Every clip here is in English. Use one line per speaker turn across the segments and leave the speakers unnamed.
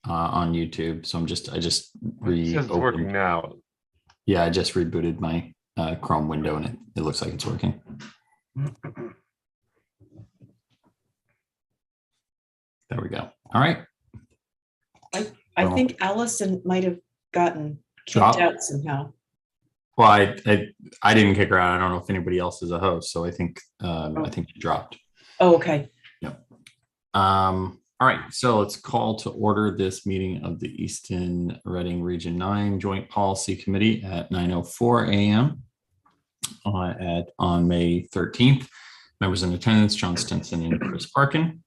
on YouTube. So I just
It says it's working
reopened.
now.
Yeah, I just rebooted my Chrome window and it looks like it's working. There we go. All right.
I think Allison might have gotten kicked
Drop.
out somehow.
Well, I didn't kick her out. I don't know if anybody else is a host, so I think she dropped.
Oh, okay.
Yep. All right, so let's call to order this meeting of the Easton Reading Region 9 Joint Policy Committee at 9:04 a.m. On May 13th. Members in attendance: John Stinson and Chris Parkin.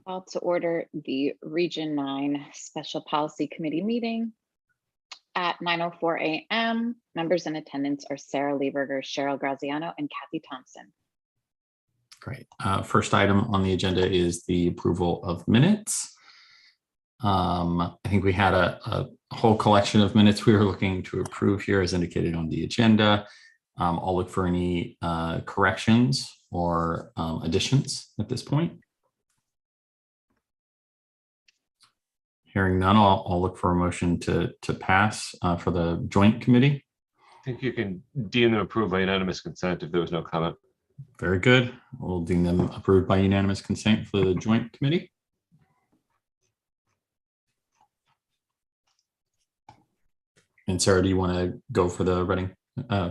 Call to order the Region 9 Special Policy Committee meeting at 9:04 a.m. Members in attendance are Sarah Lieberger, Cheryl Graziano, and Kathy Thompson.
Great. First item on the agenda is the approval of minutes. I think we had a whole collection of minutes we were looking to approve here as indicated on the agenda. I'll look for any corrections or additions at this point. Hearing none, I'll look for a motion to pass for the joint committee.
I think you can deem them approved by unanimous consent if there was no comment.
Very good. We'll deem them approved by unanimous consent for the joint committee. And Sarah, do you want to go for the Reading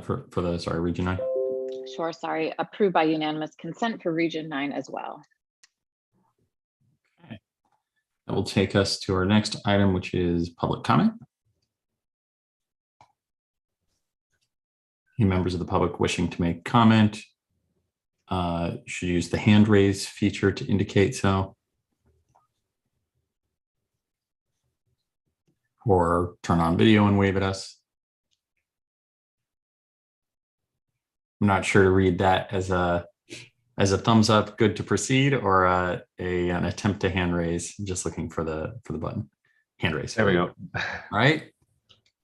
for the Region 9?
Sure, sorry. Approved by unanimous consent for Region 9 as well.
Okay. That will take us to our next item, which is public comment. Any members of the public wishing to make comment should use the hand raise feature to indicate so. Or turn on video and wave at us. I'm not sure to read that as a thumbs up, good to proceed, or an attempt to hand raise. I'm just looking for the button. Hand raise.
There we go.
All right.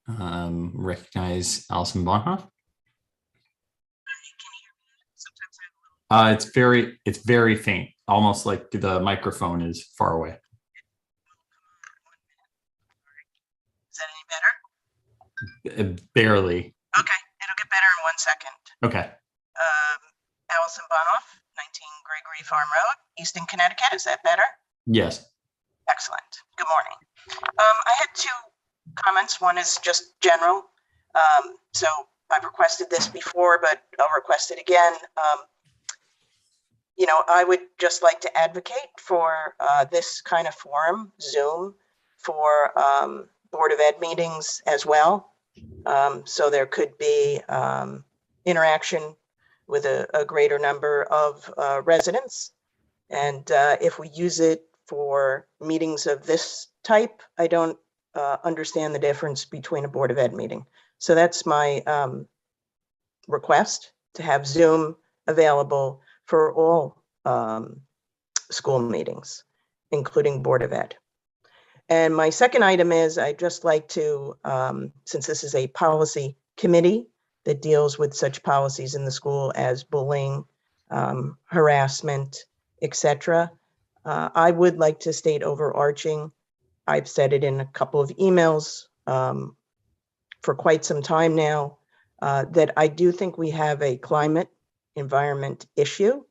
Recognize Allison Bonhoff. It's very faint, almost like the microphone is far away.
Is that any better?
Barely.
Okay, it'll get better in 1 second.
Okay.
Allison Bonhoff, 19 Gregory Farm Road, Easton, Connecticut. Is that better?
Yes.
Excellent. Good morning. I had 2 comments. One is just general. So I've requested this before, but I'll request it again. I would just like to advocate for this kind of forum, Zoom, for Board of Ed meetings as well. So there could be interaction with a greater number of residents. And if we use it for meetings of this type, I don't understand the difference between a Board of Ed meeting. So that's my request, to have Zoom available for all school meetings, including Board of Ed. And my second item is I'd just like to, since this is a policy committee that deals with such policies in the school as bullying, harassment, etc., I would like to state overarching. I've said it in a couple of emails for quite some time now, that I do think we have a climate environment issue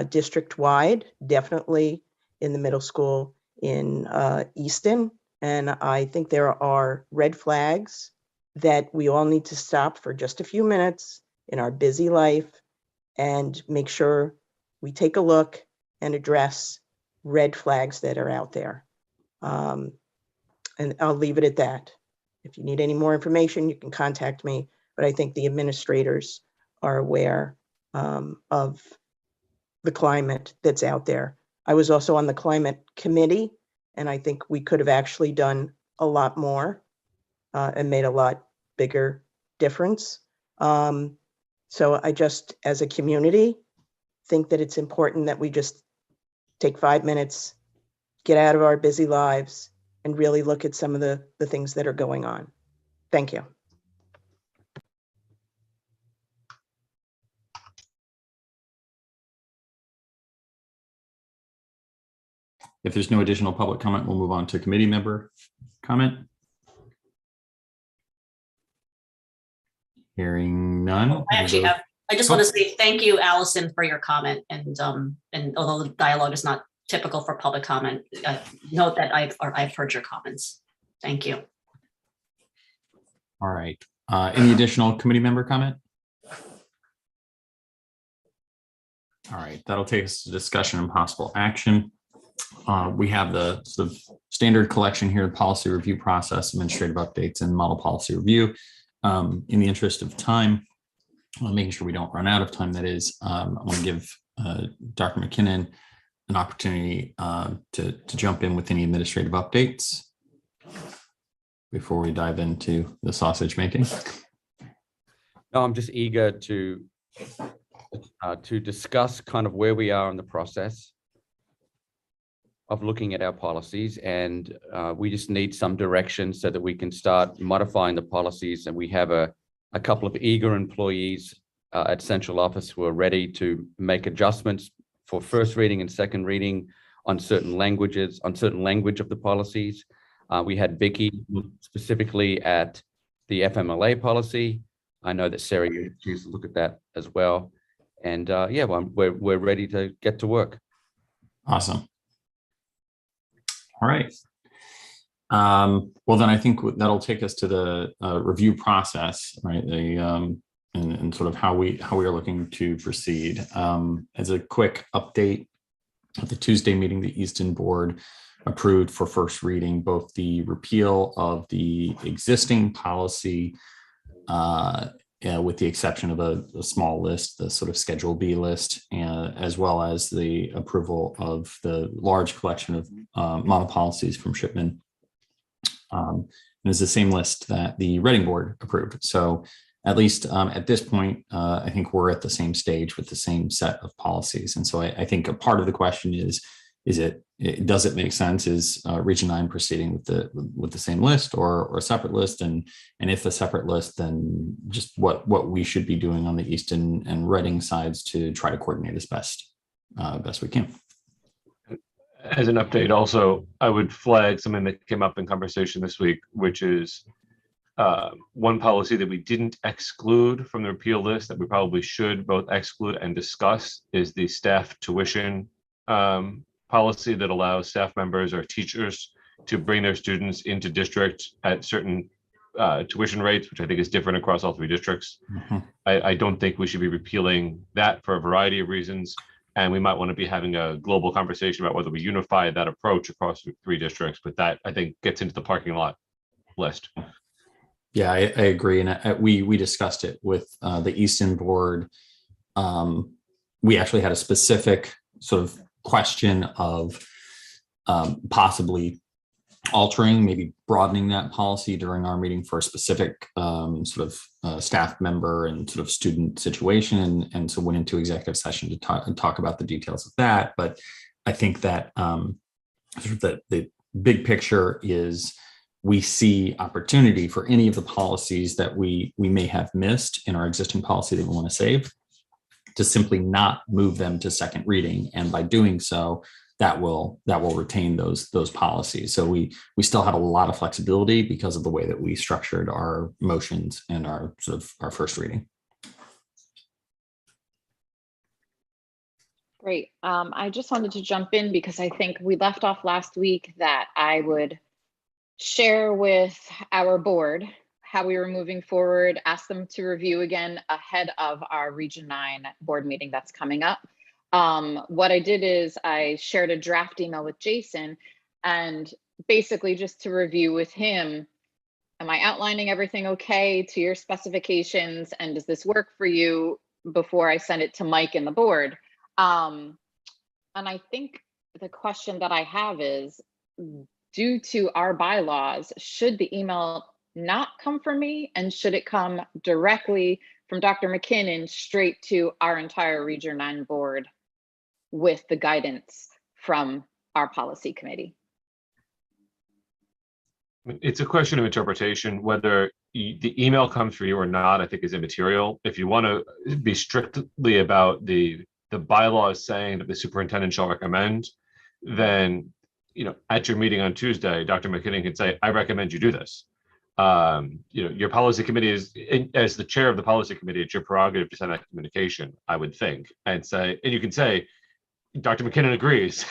district-wide, definitely in the middle school in Easton. And I think there are red flags that we all need to stop for just a few minutes in our busy life and make sure we take a look and address red flags that are out there. And I'll leave it at that. If you need any more information, you can contact me, but I think the administrators are aware of the climate that's out there. I was also on the climate committee, and I think we could have actually done a lot more and made a lot bigger difference. So I just, as a community, think that it's important that we just take 5 minutes, get out of our busy lives, and really look at some of the things that are going on. Thank you.
If there's no additional public comment, we'll move on to committee member comment. Hearing none.
I just want to say thank you, Allison, for your comment. And although the dialogue is not typical for public comment, note that I've heard your comments. Thank you.
All right. Any additional committee member comment? All right, that'll take us to discussion and possible action. We have the sort of standard collection here, policy review process, administrative updates, and model policy review. In the interest of time, making sure we don't run out of time, that is, I want to give Dr. McKinnon an opportunity to jump in with any administrative updates before we dive into the sausage making.
No, I'm just eager to discuss kind of where we are in the process of looking at our policies, and we just need some direction so that we can start modifying the policies. And we have a couple of eager employees at central office who are ready to make adjustments for first reading and second reading on certain languages, on certain language of the policies. We had Vicky look specifically at the FMLA policy. I know that Sarah, you choose to look at that as well. And yeah, well, we're ready to get to work.
Awesome. All right. Well, then I think that'll take us to the review process, right? And sort of how we are looking to proceed. As a quick update, at the Tuesday meeting, the Easton board approved for first reading both the repeal of the existing policy, with the exception of a small list, the sort of Schedule B list, as well as the approval of the large collection of model policies from Shipman. And it's the same list that the Reading board approved. So at least at this point, I think we're at the same stage with the same set of policies. And so I think a part of the question is does it make sense? Is Region 9 proceeding with the same list or a separate list? And if a separate list, then just what we should be doing on the Easton and Reading sides to try to coordinate as best we can.
As an update, also, I would flag something that came up in conversation this week, which is one policy that we didn't exclude from the repeal list that we probably should both exclude and discuss is the staff tuition policy that allows staff members or teachers to bring their students into district at certain tuition rates, which I think is different across all three districts.
Mm-hmm.
I don't think we should be repealing that for a variety of reasons. And we might want to be having a global conversation about whether we unify that approach across three districts, but that I think gets into the parking lot list.
Yeah, I agree. And we discussed it with the Easton board. We actually had a specific sort of question of possibly altering, maybe broadening that policy during our meeting for a specific sort of staff member and sort of student situation. And so went into executive session to talk about the details of that. But I think that sort of the big picture is we see opportunity for any of the policies that we may have missed in our existing policy that we want to save, to simply not move them to second reading. And by doing so, that will retain those policies. So we still have a lot of flexibility because of the way that we structured our motions and our sort of our first reading.
Great. I just wanted to jump in because I think we left off last week that I would share with our board how we were moving forward, ask them to review again ahead of our Region 9 board meeting that's coming up. What I did is I shared a draft email with Jason, and basically just to review with him, am I outlining everything okay to your specifications, and does this work for you before I send it to Mike and the board? And I think the question that I have is, due to our bylaws, should the email not come from me, and should it come directly from Dr. McKinnon straight to our entire Region 9 board with the guidance from our policy committee?
It's a question of interpretation. Whether the email comes from you or not, I think is immaterial. If you want to be strictly about the bylaws saying that the superintendent shall recommend, then at your meeting on Tuesday, Dr. McKinnon can say, I recommend you do this. Your policy committee is, as the chair of the policy committee, it's your prerogative to send that communication, I would think, and you can say, Dr. McKinnon agrees,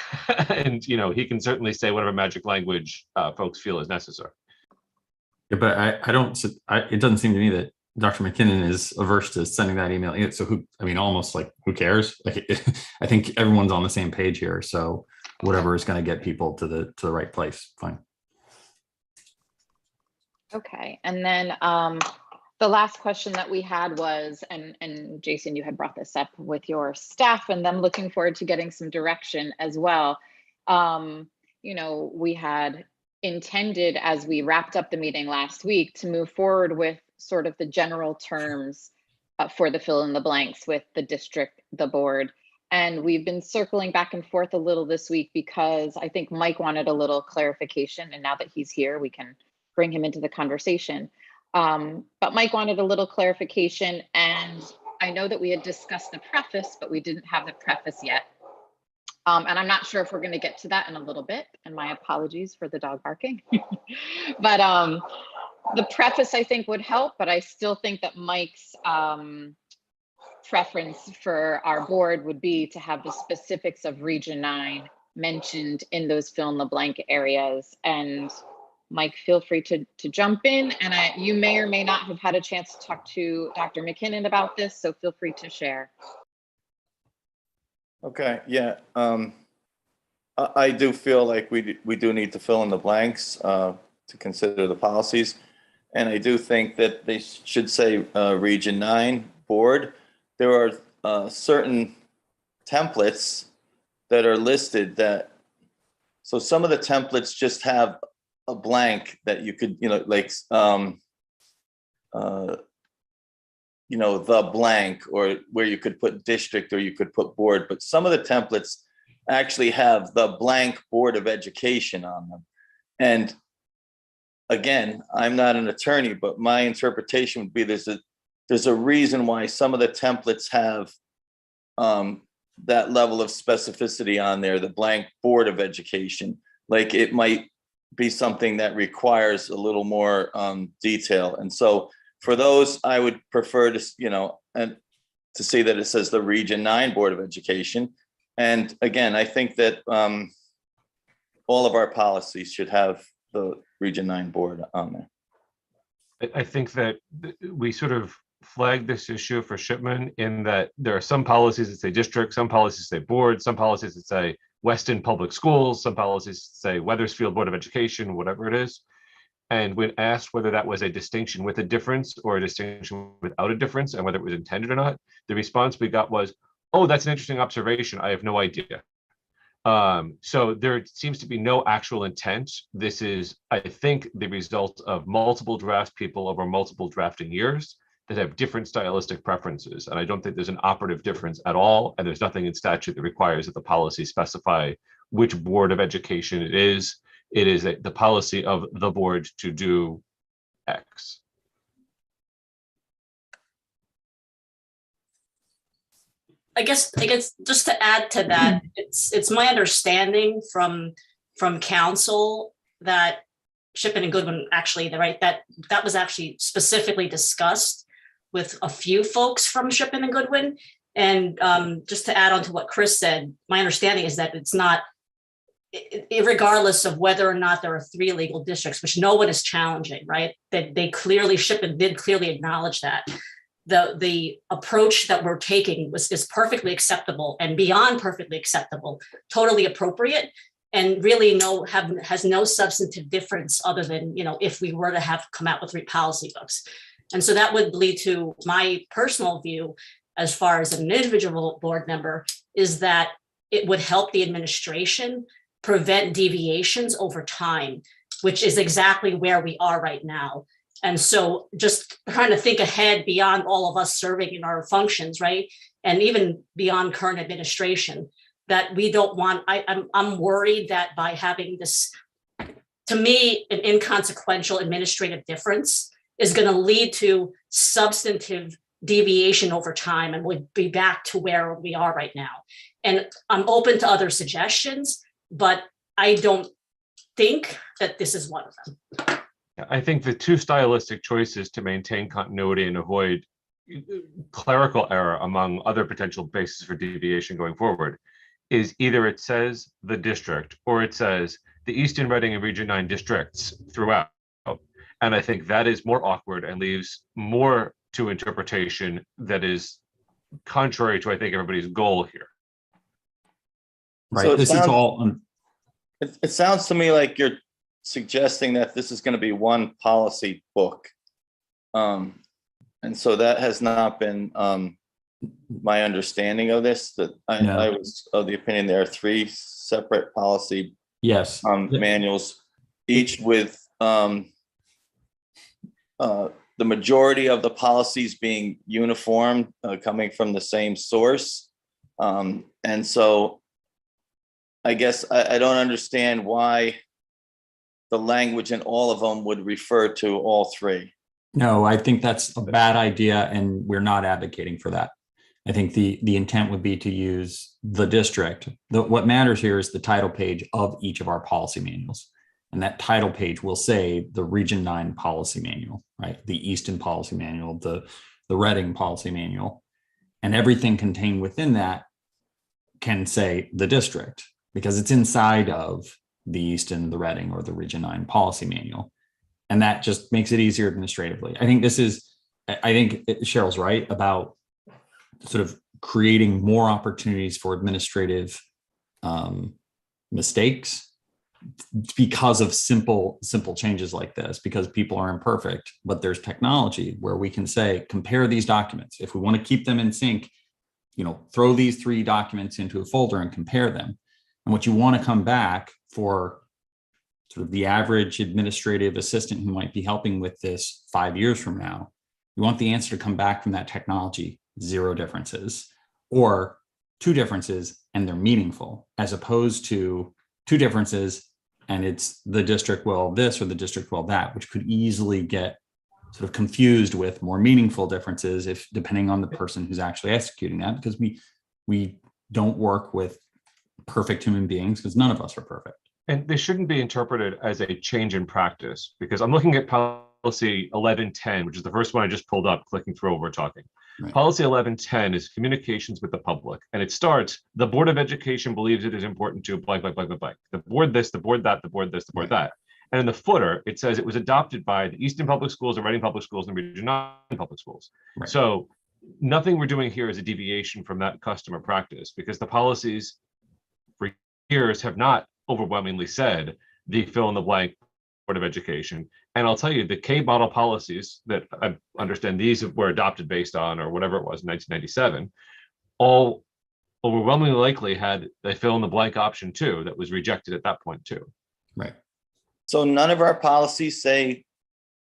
and he can certainly say whatever magic language folks feel is necessary.
Yeah, but I don't. It doesn't seem to me that Dr. McKinnon is averse to sending that email. So almost like who cares? Like, I think everyone's on the same page here. So whatever is going to get people to the right place, fine.
Okay, and then the last question that we had was, and Jason, you had brought this up with your staff, and them looking forward to getting some direction as well. We had intended, as we wrapped up the meeting last week, to move forward with sort of the general terms for the fill in the blanks with the district, the board. And we've been circling back and forth a little this week because I think Mike wanted a little clarification, and now that he's here, we can bring him into the conversation. But Mike wanted a little clarification, and I know that we had discussed the preface, but we didn't have the preface yet. And I'm not sure if we're going to get to that in a little bit, and my apologies for the dog barking. But the preface, I think, would help, but I still think that Mike's preference for our board would be to have the specifics of Region 9 mentioned in those fill in the blank areas. And Mike, feel free to jump in, and you may or may not have had a chance to talk to Dr. McKinnon about this, so feel free to share.
Okay, yeah. I do feel like we do need to fill in the blanks to consider the policies. And I do think that they should say Region 9 board. There are certain templates that are listed so some of the templates just have a blank that you could, the blank, or where you could put district or you could put board, but some of the templates actually have the blank Board of Education on them. And again, I'm not an attorney, but my interpretation would be there's a reason why some of the templates have that level of specificity on there, the blank Board of Education. Like, it might be something that requires a little more detail. And so for those, I would prefer to, and to see that it says the Region 9 Board of Education. And again, I think that all of our policies should have the Region 9 board on there.
I think that we sort of flagged this issue for Shipman in that there are some policies that say district, some policies say board, some policies that say Weston Public Schools, some policies say Wethersfield Board of Education, whatever it is. And when asked whether that was a distinction with a difference or a distinction without a difference, and whether it was intended or not, the response we got was, oh, that's an interesting observation. I have no idea. So there seems to be no actual intent. This is, I think, the result of multiple draftspeople over multiple drafting years that have different stylistic preferences. And I don't think there's an operative difference at all. And there's nothing in statute that requires that the policy specify which Board of Education it is. It is the policy of the board to do X.
I guess just to add to that, it's my understanding from council that Shipman and Goodwin actually, that was actually specifically discussed with a few folks from Shipman and Goodwin. And just to add on to what Chris said, my understanding is that it's not, regardless of whether or not there are 3 legal districts, which no one is challenging, right? That Shipman did clearly acknowledge that. The approach that we're taking is perfectly acceptable and beyond perfectly acceptable, totally appropriate, and really has no substantive difference other than, if we were to have come out with 3 policy books. And so that would lead to my personal view, as far as an individual board member, is that it would help the administration prevent deviations over time, which is exactly where we are right now. And so just trying to think ahead beyond all of us serving in our functions, right? And even beyond current administration, that we don't want, I'm worried that by having this, to me, an inconsequential administrative difference is going to lead to substantive deviation over time, and we'll be back to where we are right now. And I'm open to other suggestions, but I don't think that this is one of them.
I think the two stylistic choices to maintain continuity and avoid clerical error among other potential bases for deviation going forward is either it says the district or it says the Easton, Reading, and Region 9 districts throughout. And I think that is more awkward and leaves more to interpretation that is contrary to, I think, everybody's goal here.
Right.
So it
This is
sounds-
all,
It sounds to me like you're suggesting that this is going to be one policy book. And so that has not been my understanding of this, that
No.
I was of the opinion there are three separate policy
yes.
manuals, each with the majority of the policies being uniform, coming from the same source. And so I guess I don't understand why the language in all of them would refer to all three.
No, I think that's a bad idea, and we're not advocating for that. I think the intent would be to use the district. What matters here is the title page of each of our policy manuals. And that title page will say the Region 9 policy manual, right? The Easton policy manual, the Reading policy manual, and everything contained within that can say the district because it's inside of the Easton, the Reading, or the Region 9 policy manual. And that just makes it easier administratively. I think Cheryl's right about sort of creating more opportunities for administrative mistakes because of simple changes like this, because people are imperfect, but there's technology where we can say, compare these documents. If we want to keep them in sync, throw these three documents into a folder and compare them. And what you want to come back for sort of the average administrative assistant who might be helping with this 5 years from now, you want the answer to come back from that technology, 0 differences, or 2 differences and they're meaningful, as opposed to 2 differences and it's the district will this or the district will that, which could easily get sort of confused with more meaningful differences if depending on the person who's actually executing that, because we don't work with perfect human beings because none of us are perfect.
And they shouldn't be interpreted as a change in practice, because I'm looking at policy 1110, which is the first one I just pulled up, clicking through what we're talking.
Right.
Policy 1110 is communications with the public. And it starts, the Board of Education believes it is important to blank, blank, blank, blank, blank. The board this, the board that, the board this, the board that. And in the footer, it says it was adopted by the Easton Public Schools, the Reading Public Schools, and the Region 9 Public Schools.
Right.
So nothing we're doing here is a deviation from that customer practice, because the policies for years have not overwhelmingly said the fill in the blank Board of Education. And I'll tell you, the K model policies that I understand these were adopted based on, or whatever it was, 1997, all overwhelmingly likely had a fill in the blank option too, that was rejected at that point too.
Right.
So none of our policies say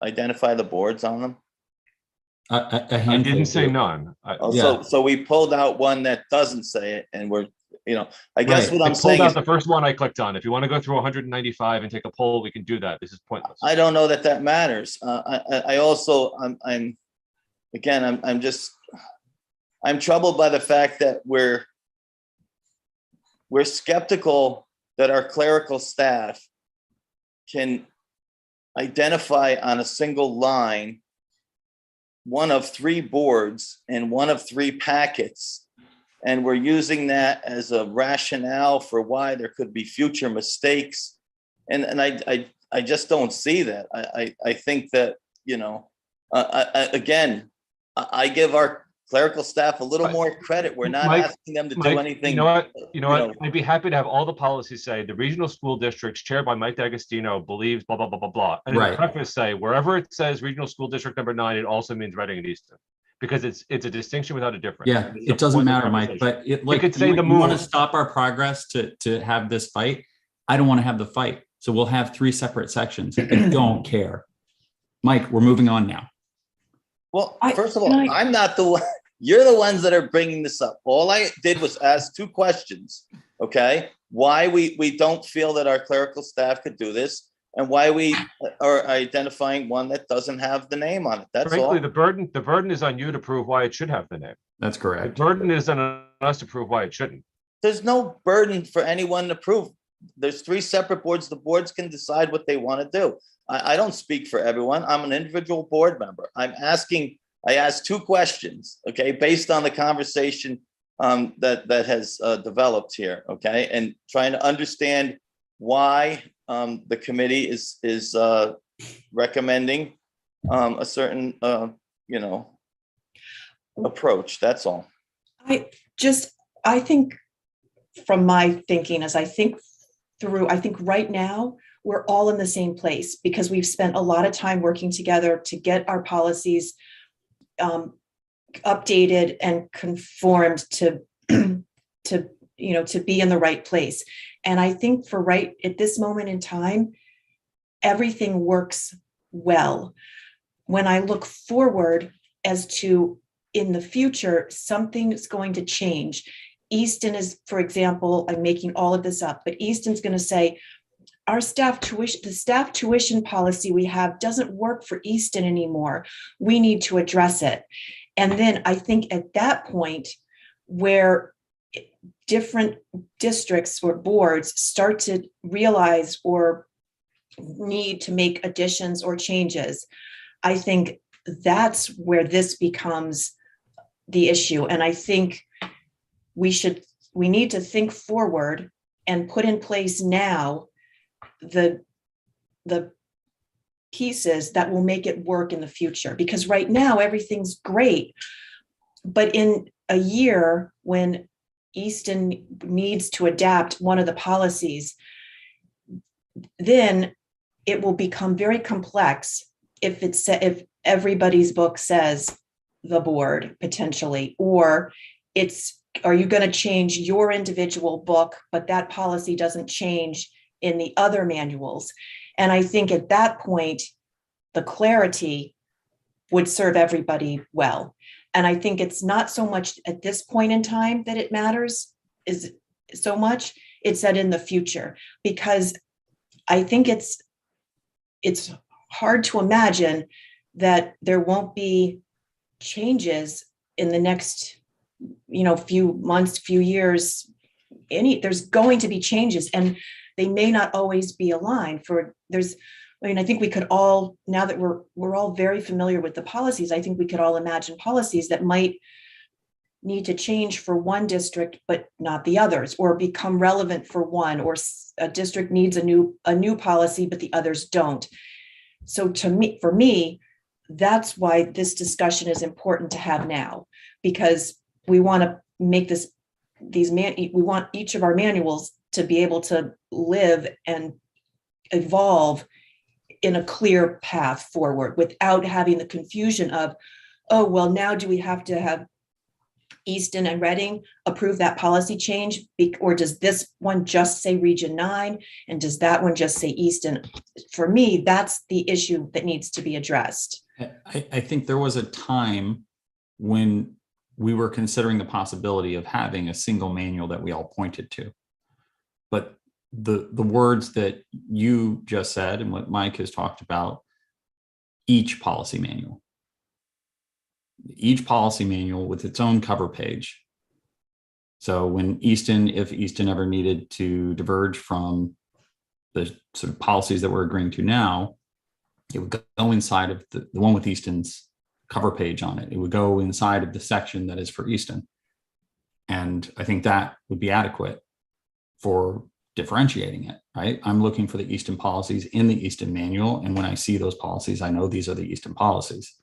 identify the boards on them.
A
I
handful
didn't say
do.
none.
So we pulled out one that doesn't say it, and we're, I guess
Right.
what
I
I'm
pulled
saying
out
is,
the first one I clicked on. If you want to go through 195 and take a poll, we can do that. This is pointless.
I don't know that matters. I also, I'm troubled by the fact that we're skeptical that our clerical staff can identify on a single line one of 3 boards and one of 3 packets. And we're using that as a rationale for why there could be future mistakes. And I just don't see that. I think that, I give our clerical staff a little more credit. We're not
Mike,
asking them to
Mike,
do anything.
You know what? I'd be happy to have all the policies say the regional school districts chaired by Mike D'Agostino believes blah, blah, blah, blah, blah. And in
Right.
the preface say, wherever it says regional school district number 9, it also means Reading and Easton. Because it's a distinction without a difference.
Yeah,
It's the
it doesn't
point of
matter, Mike,
conversation.
but it like
could say
you
the
want to
move.
stop our progress to have this fight. I don't want to have the fight. So we'll have 3 separate sections. I don't care. Mike, we're moving on now.
Well,
I-
first of all,
can I-
I'm not the one. You're the ones that are bringing this up. All I did was ask 2 questions. Okay, why we don't feel that our clerical staff could do this, and why we are identifying one that doesn't have the name on it. That's all.
Frankly, the burden is on you to prove why it should have the name.
That's
The
correct.
burden is on us to prove why it shouldn't.
There's no burden for anyone to prove. there's 3 separate boards. The boards can decide what they want to do. I don't speak for everyone. I'm an individual board member. I asked 2 questions, okay, based on the conversation that has developed here, okay, and trying to understand why the committee is recommending a certain, approach. That's all.
I think from my thinking, as I think through, I think right now we're all in the same place because we've spent a lot of time working together to get our policies updated and conformed to be in the right place. And I think for right at this moment in time, everything works well. When I look forward as to in the future, something is going to change. Easton is, for example, I'm making all of this up, but Easton's going to say, the staff tuition policy we have doesn't work for Easton anymore. We need to address it. And then I think at that point where different districts or boards start to realize or need to make additions or changes, I think that's where this becomes the issue. And I think we need to think forward and put in place now the pieces that will make it work in the future. Because right now everything's great, but in a year when Easton needs to adapt one of the policies, then it will become very complex if everybody's book says the board potentially, or are you going to change your individual book, but that policy doesn't change in the other manuals? And I think at that point, the clarity would serve everybody well. And I think it's not so much at this point in time that it matters is so much, it's that in the future, because I think it's hard to imagine that there won't be changes in the next, few months, few years. There's going to be changes, and they may not always be aligned. I think we could all, now that we're all very familiar with the policies, I think we could all imagine policies that might need to change for one district, but not the others, or become relevant for one, or a district needs a new policy, but the others don't. So for me, that's why this discussion is important to have now, because we want to make we want each of our manuals to be able to live and evolve in a clear path forward without having the confusion of, oh, well, now do we have to have Easton and Reading approve that policy change? Or does this one just say Region 9? And does that one just say Easton? For me, that's the issue that needs to be addressed.
I think there was a time when we were considering the possibility of having a single manual that we all pointed to. But the words that you just said and what Mike has talked about, each policy manual with its own cover page. So if Easton ever needed to diverge from the sort of policies that we're agreeing to now, it would go inside of the one with Easton's cover page on it. It would go inside of the section that is for Easton. And I think that would be adequate for differentiating it, right? I'm looking for the Easton policies in the Easton manual. And when I see those policies, I know these are the Easton policies.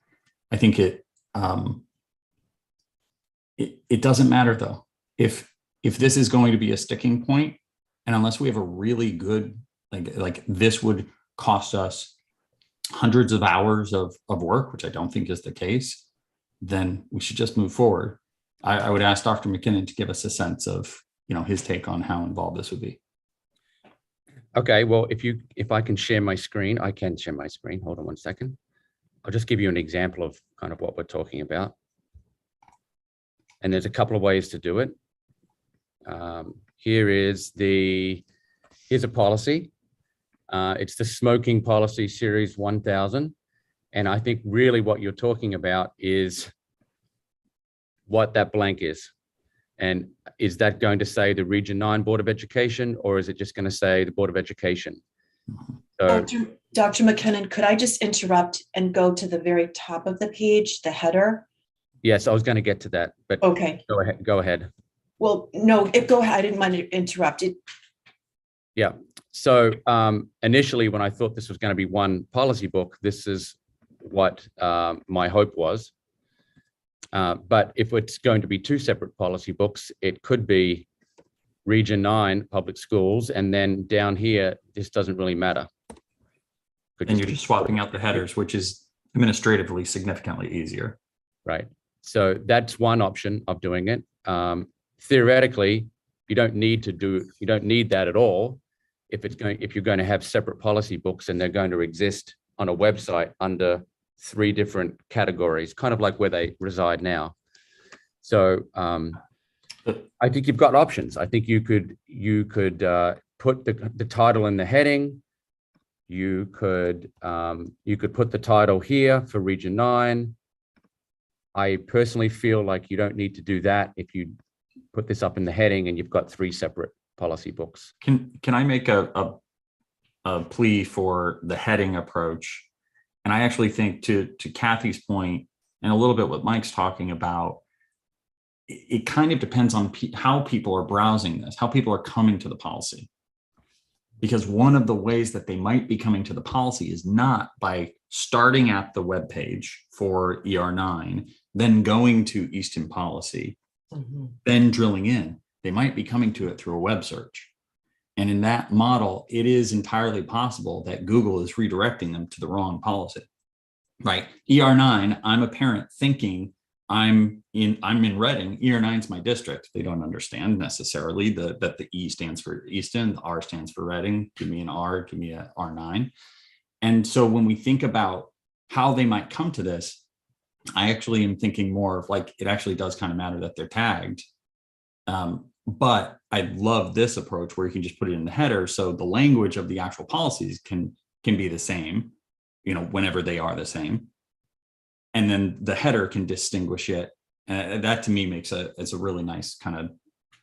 I think it doesn't matter though. If this is going to be a sticking point, and unless we have a really good, like this would cost us hundreds of hours of work, which I don't think is the case, then we should just move forward. I would ask Dr. McKinnon to give us a sense of, his take on how involved this would be.
Okay, well, if I can share my screen, I can share my screen. Hold on one second. I'll just give you an example of kind of what we're talking about. And there's a couple of ways to do it. Here's a policy. It's the smoking policy series 1000. And I think really what you're talking about is what that blank is. And is that going to say the Region 9 Board of Education, or is it just going to say the Board of Education? So,
Dr. McKinnon, could I just interrupt and go to the very top of the page, the header?
yes, I was going to get to that, but
Okay.
go ahead. Go ahead.
Well, no, go ahead. I didn't want to interrupt it.
Yeah. So initially, when I thought this was going to be one policy book, this is what my hope was. But if it's going to be two separate policy books, it could be Region 9 public schools, and then down here, this doesn't really matter.
And you're just swapping out the headers, which is administratively significantly easier.
Right. So that's one option of doing it. Theoretically, you don't need that at all. If you're going to have separate policy books and they're going to exist on a website under 3 different categories, kind of like where they reside now. So I think you've got options. I think you could put the title in the heading. You could put the title here for Region 9. I personally feel like you don't need to do that if you put this up in the heading and you've got 3 separate policy books.
Can I make a plea for the heading approach? And I actually think to Kathy's point, and a little bit what Mike's talking about, it kind of depends on how people are browsing this, how people are coming to the policy. Because one of the ways that they might be coming to the policy is not by starting at the web page for ER9, then going to Easton policy, then drilling in. They might be coming to it through a web search. And in that model, it is entirely possible that Google is redirecting them to the wrong policy, right? ER9, I'm a parent thinking I'm in Reading, ER9 is my district. They don't understand necessarily that the E stands for Easton, the R stands for Reading. Give me an R, give me a R9. And so when we think about how they might come to this, I actually am thinking more of like, it actually does kind of matter that they're tagged. But I love this approach where you can just put it in the header. So the language of the actual policies can be the same, whenever they are the same. And then the header can distinguish it. That to me makes it's a really nice kind of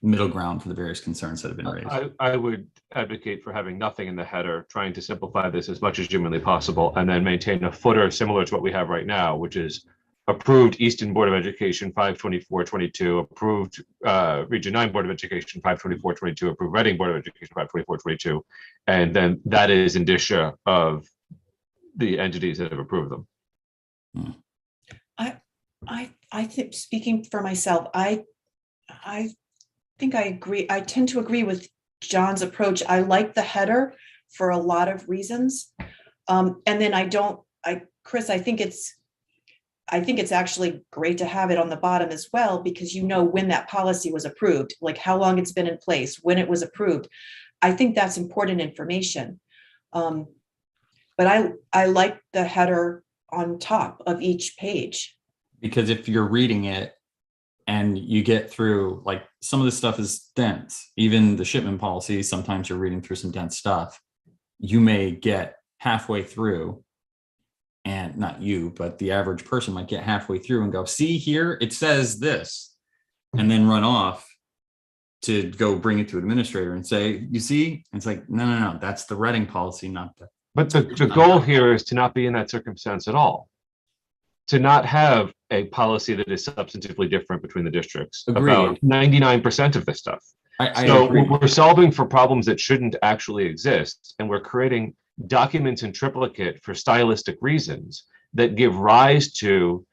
middle ground for the various concerns that have been raised.
I would advocate for having nothing in the header, trying to simplify this as much as humanly possible, and then maintain a footer similar to what we have right now, which is approved Easton Board of Education 52422, approved Region 9 Board of Education 52422, approved Reading Board of Education 52422, and then that is indicia of the entities that have approved them.
I think, speaking for myself, I think I agree. I tend to agree with John's approach. I like the header for a lot of reasons. And then Chris, I think it's actually great to have it on the bottom as well, because when that policy was approved, like how long it's been in place, when it was approved. I think that's important information. But I like the header on top of each page.
Because if you're reading it and you get through, like, some of this stuff is dense, even the shipment policy, sometimes you're reading through some dense stuff. You may get halfway through, and not you, but the average person might get halfway through and go, see here, it says this, and then run off to go bring it to an administrator and say, you see, and it's like, no, that's the Reading policy, not the.
But the goal here is to not be in that circumstance at all. To not have a policy that is substantively different between the districts.
Agreed.
About 99% of this stuff.
I
So
agree.
we're solving for problems that shouldn't actually exist, and we're creating documents in triplicate for stylistic reasons that give rise to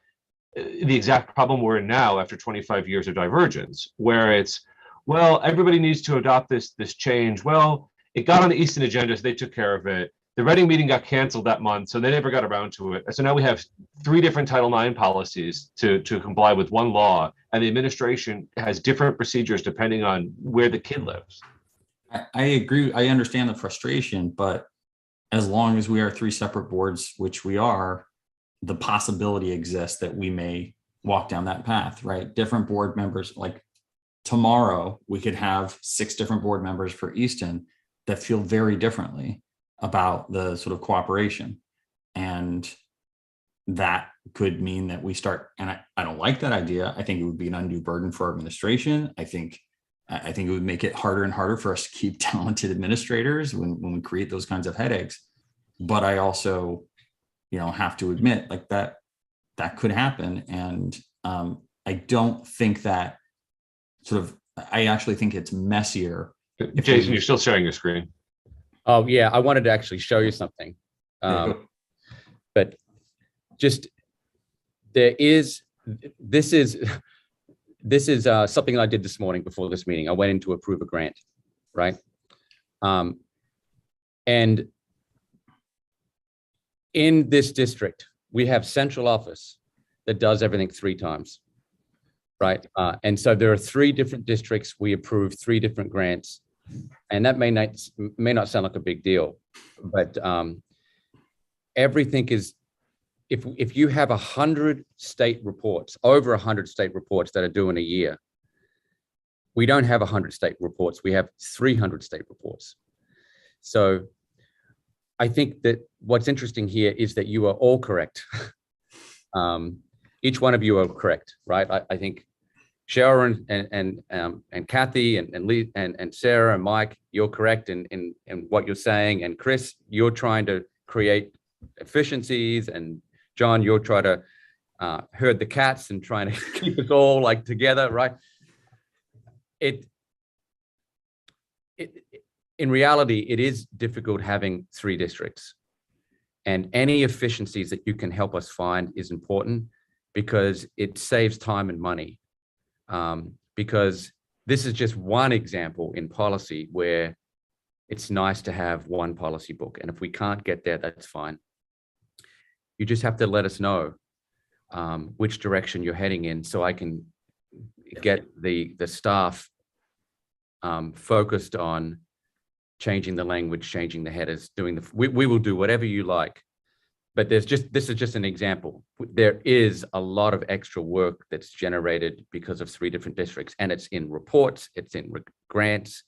the exact problem we're in now after 25 years of divergence, where it's, well, everybody needs to adopt this change. Well, it got on the Easton agenda, so they took care of it. The Reading meeting got canceled that month, so they never got around to it. So now we have 3 different Title IX policies to comply with one law, and the administration has different procedures depending on where the kid lives.
I agree. I understand the frustration, but as long as we are 3 separate boards, which we are, the possibility exists that we may walk down that path, right? Different board members, like tomorrow, we could have 6 different board members for Easton that feel very differently about the sort of cooperation. And that could mean that we start, and I don't like that idea. I think it would be an undue burden for our administration. I think it would make it harder and harder for us to keep talented administrators when we create those kinds of headaches. But I also, have to admit, like, that could happen. And I don't think that I actually think it's messier.
Jason, you're still sharing your screen.
Oh, yeah, I wanted to actually show you something. But just, this is something I did this morning before this meeting. I went in to approve a grant, right? And in this district, we have central office that does everything 3 times, right? And so there are 3 different districts. We approve 3 different grants, and that may not sound like a big deal, but everything is, if you have 100 state reports, over 100 state reports that are due in a year, we don't have 100 state reports. We have 300 state reports. So I think that what's interesting here is that you are all correct. Each one of you are correct, right? I think Cheryl and Kathy and Lee and Sarah and Mike, you're correct in what you're saying. And Chris, you're trying to create efficiencies, and John, you're trying to herd the cats and trying to keep us all like together, right? In reality, it is difficult having 3 districts, and any efficiencies that you can help us find is important, because it saves time and money. Because this is just one example in policy where it's nice to have one policy book. And if we can't get there, that's fine. You just have to let us know which direction you're heading in, so I can get the staff focused on changing the language, changing the headers, we will do whatever you like. But this is just an example. There is a lot of extra work that's generated because of 3 different districts, and it's in reports, it's in grants.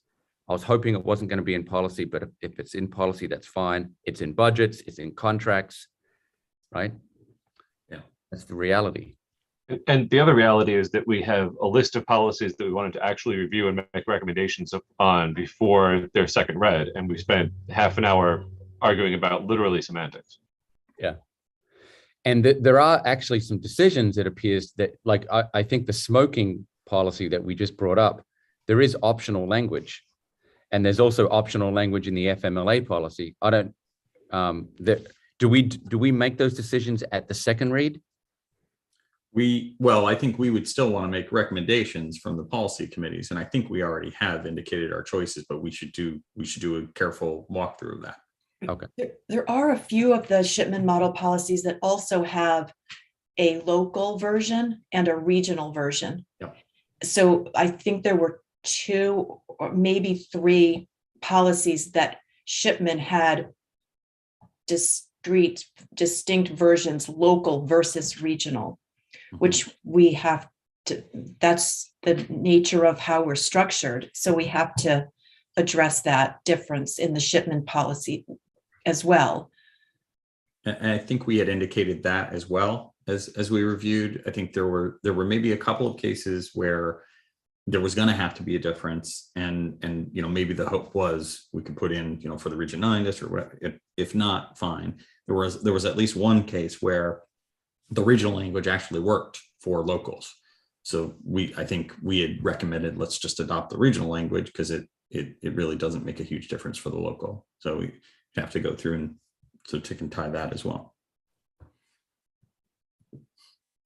I was hoping it wasn't going to be in policy, but if it's in policy, that's fine. It's in budgets, it's in contracts, right?
Yeah,
that's the reality.
And the other reality is that we have a list of policies that we wanted to actually review and make recommendations on before their second read, and we spent half an hour arguing about literally semantics.
Yeah. And there are actually some decisions, it appears, that, like, I think the smoking policy that we just brought up, there is optional language, and there's also optional language in the FMLA policy. I don't, do we make those decisions at the second read?
Well, I think we would still want to make recommendations from the policy committees, and I think we already have indicated our choices, but we should do a careful walkthrough of that.
Okay.
There are a few of the Shipman model policies that also have a local version and a regional version.
Yep.
So I think there were 2 or maybe 3 policies that Shipman had distinct versions, local versus regional, which we have to, that's the nature of how we're structured. So we have to address that difference in the Shipman policy as well.
And I think we had indicated that as well as we reviewed. I think there were maybe a couple of cases where there was going to have to be a difference, and maybe the hope was we could put in for the Region 9 district, whatever. If not, fine. There was at least one case where the regional language actually worked for locals. So I think we had recommended, let's just adopt the regional language, because it really doesn't make a huge difference for the local. So we have to go through and so tick and tie that as well.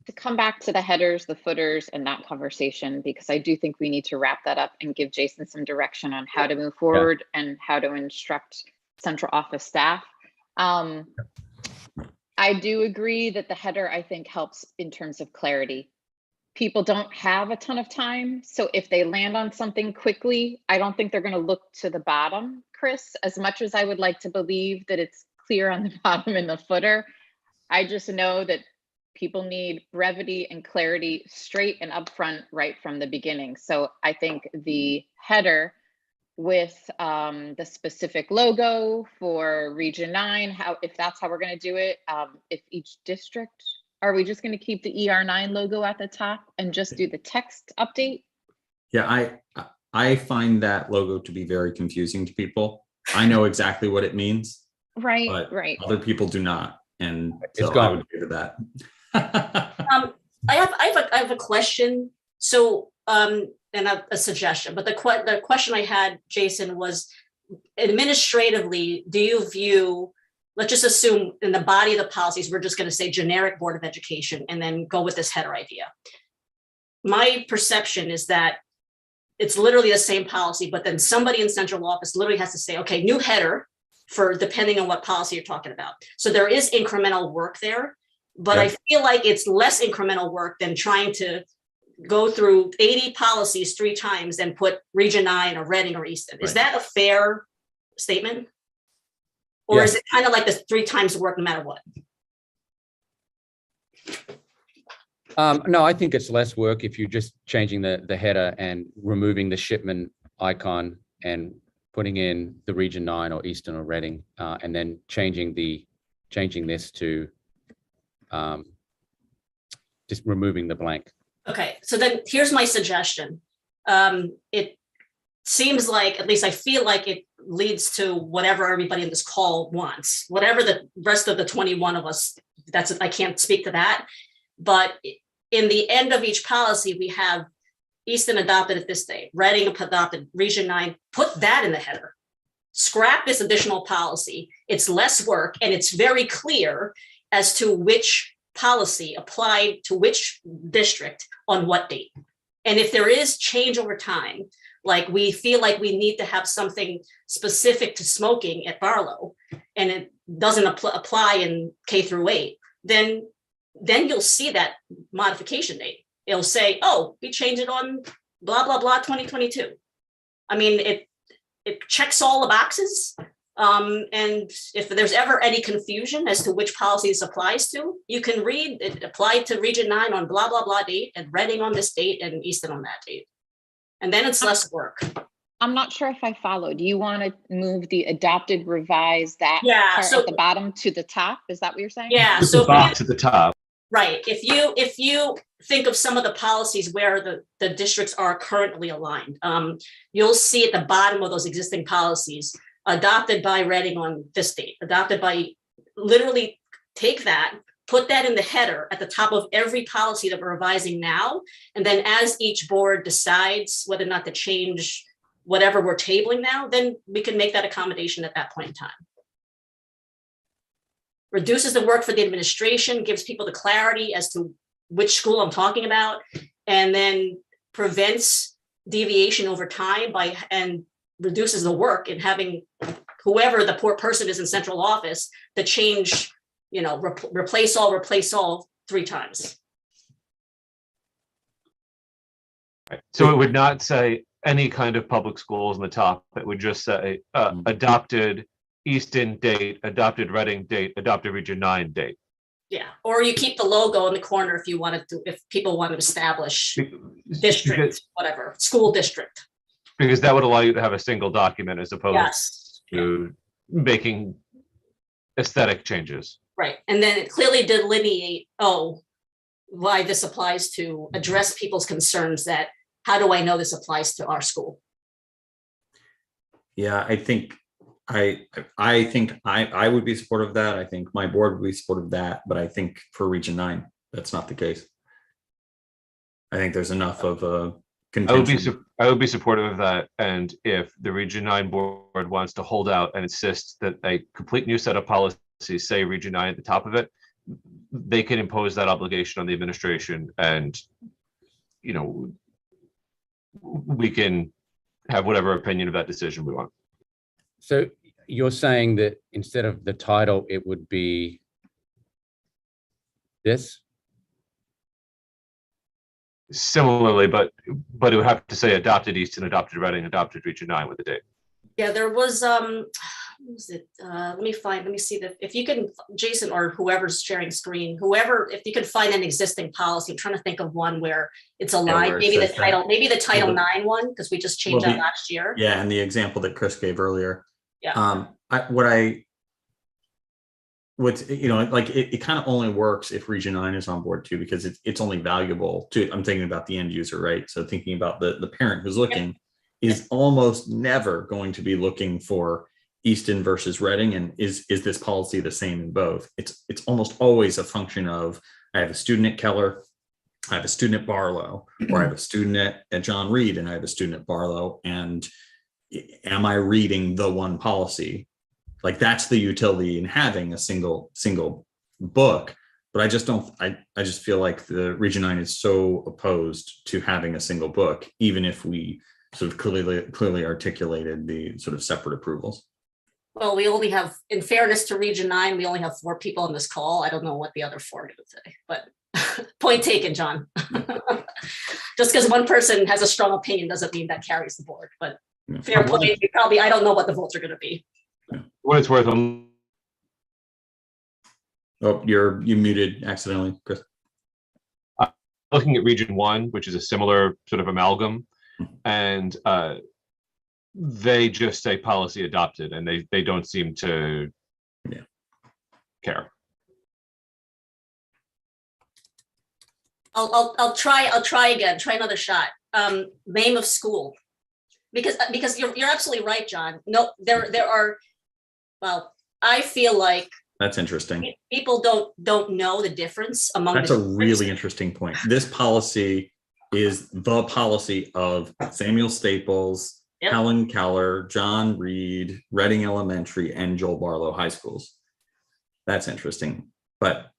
To come back to the headers, the footers, and that conversation, because I do think we need to wrap that up and give Jason some direction on how to move forward and how to instruct central office staff. I do agree that the header, I think, helps in terms of clarity. People don't have a ton of time, so if they land on something quickly, I don't think they're going to look to the bottom, Chris. As much as I would like to believe that it's clear on the bottom in the footer, I just know that people need brevity and clarity straight and upfront right from the beginning. So I think the header with the specific logo for Region 9, if that's how we're going to do it, if each district, are we just going to keep the ER9 logo at the top and just do the text update?
Yeah, I find that logo to be very confusing to people. I know exactly what it means,
Right,
but
right.
other people do not. And
It's
so I
gone.
would give it that.
I have a question. So, and a suggestion, but the question I had, Jason, was administratively, do you view, let's just assume in the body of the policies, we're just going to say generic Board of Education and then go with this header idea. My perception is that it's literally the same policy, but then somebody in central office literally has to say, okay, new header for depending on what policy you're talking about. So there is incremental work there, but I feel like it's less incremental work than trying to go through 80 policies 3 times and put Region 9 or Reading or Easton. Is
Right.
that a fair statement? Or
Yes.
is it kind of like the 3 times work no matter what?
No, I think it's less work if you're just changing the header and removing the shipment icon and putting in the Region 9 or Easton or Reading, and then changing this to just removing the blank.
Okay, so then here's my suggestion. It seems like, at least I feel like it leads to whatever everybody in this call wants, whatever the rest of the 21 of us, I can't speak to that. But in the end of each policy, we have Easton adopted at this date, Reading adopted, Region 9, put that in the header. Scrap this additional policy. It's less work and it's very clear as to which policy applied to which district on what date. And if there is change over time, like we feel like we need to have something specific to smoking at Barlow, and it doesn't apply in K through 8, then you'll see that modification date. It'll say, oh, we changed it on blah, blah, blah, 2022. I mean, it checks all the boxes. And if there's ever any confusion as to which policy this applies to, you can read it applied to Region 9 on blah, blah, blah date, and Reading on this date, and Easton on that date. And then it's less work.
I'm not sure if I followed. Do you want to move the adopted, revised, that
Yeah,
part
so-
at the bottom to the top? Is that what you're saying?
Yeah,
Put
so
the
if you-
box at the top.
right, if you think of some of the policies where the districts are currently aligned, you'll see at the bottom of those existing policies, adopted by Reading on this date, adopted by, literally take that, put that in the header at the top of every policy that we're revising now. And then as each board decides whether or not to change whatever we're tabling now, then we can make that accommodation at that point in time. Reduces the work for the administration, gives people the clarity as to which school I'm talking about, and then prevents deviation over time and reduces the work in having whoever the poor person is in central office to change, replace all 3 times.
Right. So it would not say any kind of public schools in the top. It would just say adopted Easton date, adopted Reading date, adopted Region 9 date.
Yeah, or you keep the logo in the corner if you wanted to, if people want to establish district, whatever, school district.
Because that would allow you to have a single document as opposed
Yes,
to making aesthetic changes.
right. And then it clearly delineate, why this applies to address people's concerns that, how do I know this applies to our school?
Yeah, I think I would be supportive of that. I think my board would be supportive of that, but I think for Region 9, that's not the case. I think there's enough of a contention.
I would be supportive of that. And if the Region 9 board wants to hold out and insist that a complete new set of policies say Region 9 at the top of it, they can impose that obligation on the administration, and we can have whatever opinion of that decision we want.
So you're saying that instead of the title, it would be this?
Similarly, but it would have to say adopted Easton, adopted Reading, adopted Region 9 with the date.
Yeah, there was, who's it? Let me see if you can, Jason, or whoever's sharing screen, whoever, if you can find an existing policy. I'm trying to think of one where it's aligned,
where it
maybe the
says that.
title, Title
Well,
IX one, because we just changed
well,
that last year.
Yeah, and the example that Chris gave earlier.
Yeah.
It kind of only works if Region 9 is on board too, because it's only valuable to, I'm thinking about the end user, right? So thinking about the parent who's looking is almost never going to be looking for Easton versus Reading, and is this policy the same in both? It's almost always a function of, I have a student at Keller, I have a student at Barlow, or I have a student at John Reed, and I have a student at Barlow, and am I reading the one policy? Like, that's the utility in having a single book. But I just don't, I just feel like the Region 9 is so opposed to having a single book, even if we sort of clearly articulated the sort of separate approvals.
Well, we only have, in fairness to Region 9, we only have 4 people on this call. I don't know what the other 4 are going to say, but point taken, John. Just because one person has a strong opinion doesn't mean that carries the board, but fair point. I don't know what the votes are going to be.
What it's worth,
Oh, you muted accidentally, Chris.
looking at Region 1, which is a similar sort of amalgam, and they just say policy adopted, and they don't seem to care.
I'll try again. Try another shot. Name of school, because you're absolutely right, John. No, there are. Well, I feel like
that's interesting.
People don't know the difference among.
That's a really interesting point. This policy is the policy of Samuel Staples, Helen Keller, John Reed, Reading Elementary, and Joel Barlow High Schools. That's interesting, but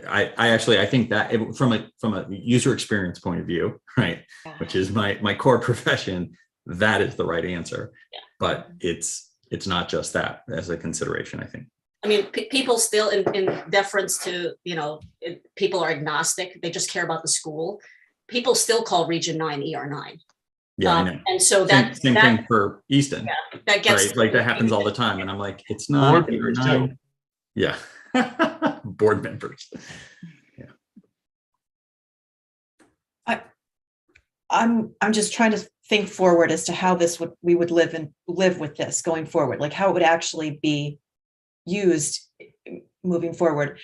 I think that from a user experience point of view, right, which is my core profession, that is the right answer. Yeah. But it's not just that as a consideration, I think.
I mean, people still in deference to, people are agnostic. They just care about the school. People still call Region 9 ER9.
Yeah, I know.
And so
same thing for Easton.
Yeah, that gets
right? Like that happens all the time, and I'm like, it's not ER9. Yeah, board members. Yeah.
I'm just trying to think forward as to how we would live with this going forward, like how it would actually be used moving forward.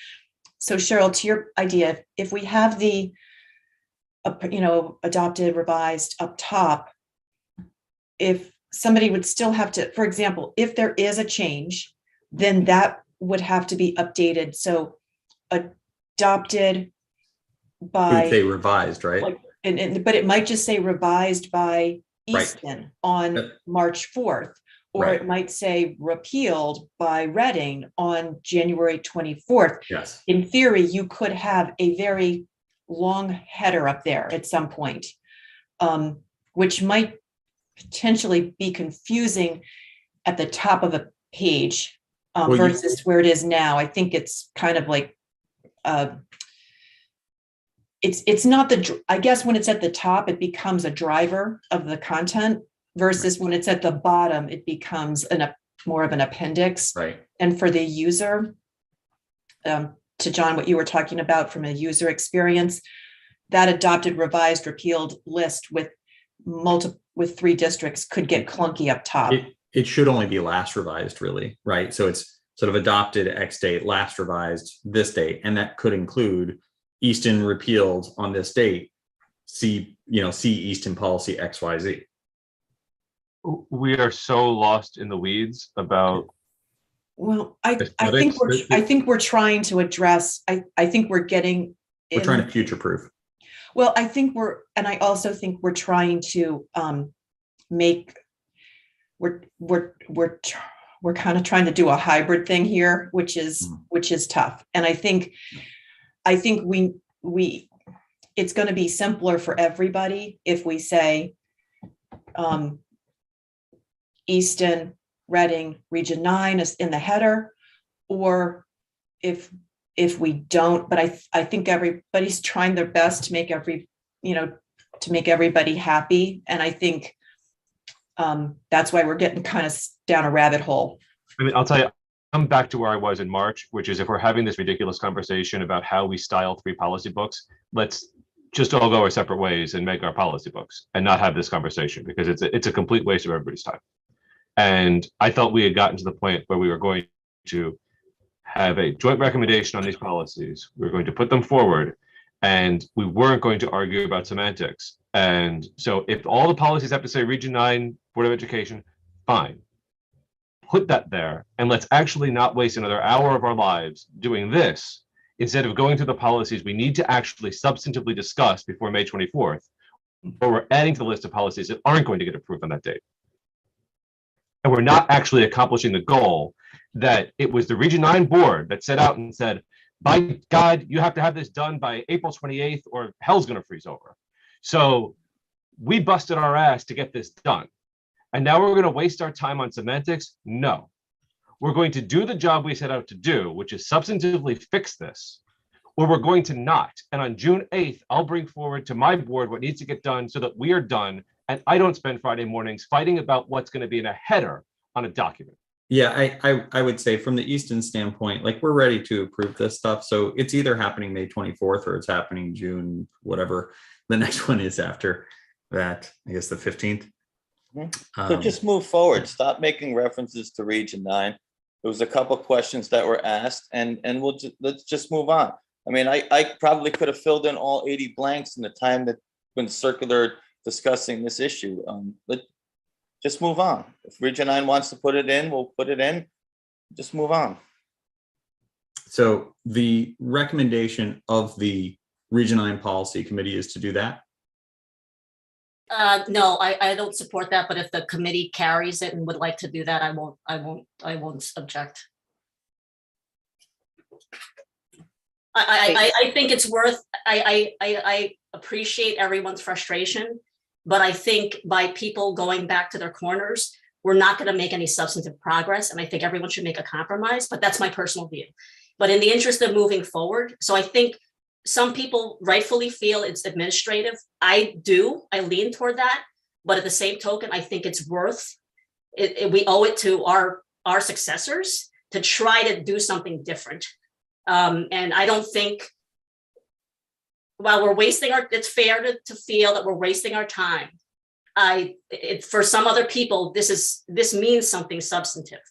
So Cheryl, to your idea, if we have the adopted, revised up top, if somebody would still have to, for example, if there is a change, then that would have to be updated. So adopted by,
you would say revised, right?
But it might just say revised by Easton on March 4th, or it might say repealed by Reading on January 24th.
Yes.
In theory, you could have a very long header up there at some point, which might potentially be confusing at the top of a page versus where it is now. I think it's kind of like, it's not I guess when it's at the top, it becomes a driver of the content versus when it's at the bottom, it becomes more of an appendix.
Right. And
for the user, to John, what you were talking about from a user experience, that adopted, revised, repealed list with 3 districts could get clunky up top.
It should only be last revised, really, right? So it's sort of adopted X date, last revised this date, and that could include Easton repealed on this date. See Easton policy XYZ.
We are so lost in the weeds about.
Well, I think we're trying to address. I think we're getting.
We're trying to future proof.
Well, I also think we're trying to we're kind of trying to do a hybrid thing here, which is tough. And I think we it's going to be simpler for everybody if we say Easton, Reading, Region 9 is in the header, or if we don't, but I think everybody's trying their best to make everybody happy. And I think that's why we're getting kind of down a rabbit hole.
I mean, I'll tell you, I'm back to where I was in March, which is if we're having this ridiculous conversation about how we style 3 policy books, let's just all go our separate ways and make our policy books and not have this conversation, because it's a complete waste of everybody's time. And I thought we had gotten to the point where we were going to have a joint recommendation on these policies. We were going to put them forward, and we weren't going to argue about semantics. And so if all the policies have to say Region 9 Board of Education, fine. Put that there, and let's actually not waste another hour of our lives doing this. Instead of going through the policies we need to actually substantively discuss before May 24th, or we're adding to the list of policies that aren't going to get approved on that date. And we're not actually accomplishing the goal that it was the Region 9 board that set out and said, by God, you have to have this done by April 28th or hell's going to freeze over. So we busted our ass to get this done. And now we're going to waste our time on semantics? No. We're going to do the job we set out to do, which is substantively fix this, or we're going to not. And on June 8th, I'll bring forward to my board what needs to get done so that we are done. And I don't spend Friday mornings fighting about what's going to be in a header on a document.
Yeah, I would say from the Easton standpoint, like we're ready to approve this stuff. So it's either happening May 24th or it's happening June, whatever the next one is after that, I guess the 15th.
So just move forward. Stop making references to Region 9. There was a couple questions that were asked, and let's just move on. I mean, I probably could have filled in all 80 blanks in the time that's been circular discussing this issue. Let's just move on. If Region 9 wants to put it in, we'll put it in. Just move on.
So the recommendation of the Region 9 Policy Committee is to do that?
No, I don't support that, but if the committee carries it and would like to do that, I won't object. I think it's worth, I appreciate everyone's frustration, but I think by people going back to their corners, we're not going to make any substantive progress. And I think everyone should make a compromise, but that's my personal view. But in the interest of moving forward, so I think some people rightfully feel it's administrative. I lean toward that, but at the same token, I think it's worth it. We owe it to our successors to try to do something different. And I don't think, while we're wasting it's fair to feel that we're wasting our time. For some other people, this means something substantive.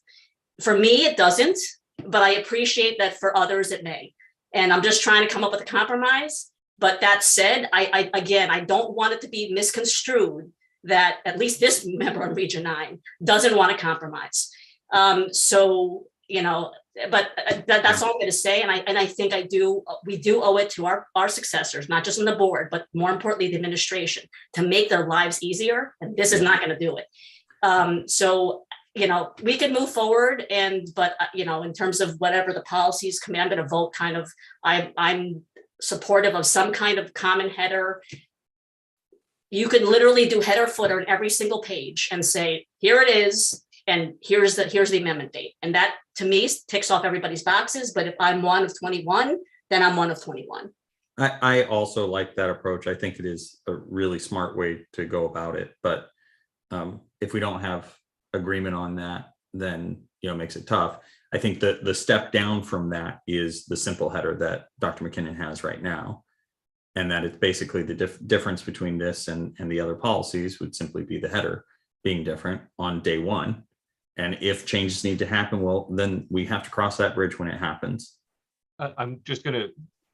For me, it doesn't, but I appreciate that for others it may. And I'm just trying to come up with a compromise. But that said, I don't want it to be misconstrued that at least this member on Region 9 doesn't want to compromise. So, but that's all I'm going to say. And I think we do owe it to our successors, not just on the board, but more importantly, the administration, to make their lives easier. And this is not going to do it. So, we can move forward but in terms of whatever the policies come in, I'm going to vote I'm supportive of some kind of common header. You could literally do header footer in every single page and say, here it is. And here's the amendment date. And that to me ticks off everybody's boxes. But if I'm one of 21, then I'm one of 21.
I also like that approach. I think it is a really smart way to go about it. But if we don't have agreement on that, then it makes it tough. I think that the step down from that is the simple header that Dr. McKinnon has right now, and that it's basically the difference between this and the other policies would simply be the header being different on day one. And if changes need to happen, well, then we have to cross that bridge when it happens.
I'm just going to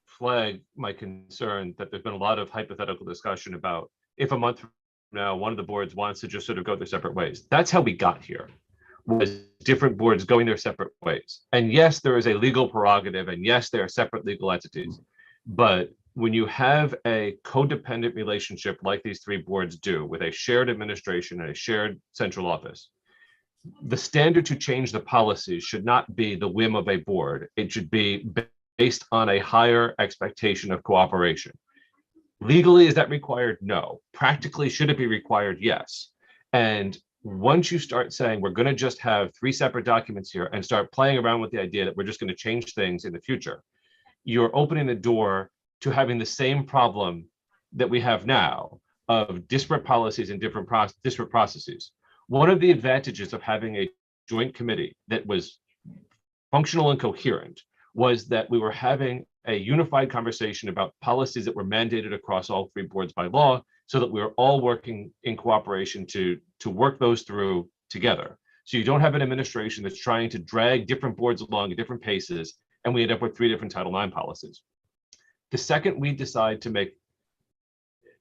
flag my concern that there's been a lot of hypothetical discussion about if a month from now one of the boards wants to just sort of go their separate ways. That's how we got here, was different boards going their separate ways. And yes, there is a legal prerogative, and yes, there are separate legal entities. But when you have a codependent relationship like these 3 boards do, with a shared administration and a shared central office, the standard to change the policies should not be the whim of a board. It should be based on a higher expectation of cooperation. Legally, is that required? No. Practically, should it be required? Yes. And once you start saying we're going to just have 3 separate documents here and start playing around with the idea that we're just going to change things in the future, you're opening the door to having the same problem that we have now of disparate policies and disparate processes. One of the advantages of having a joint committee that was functional and coherent was that we were having a unified conversation about policies that were mandated across all three boards by law, so that we were all working in cooperation to work those through together. So you don't have an administration that's trying to drag different boards along at different paces, and we end up with 3 different Title IX policies. The second we decide to make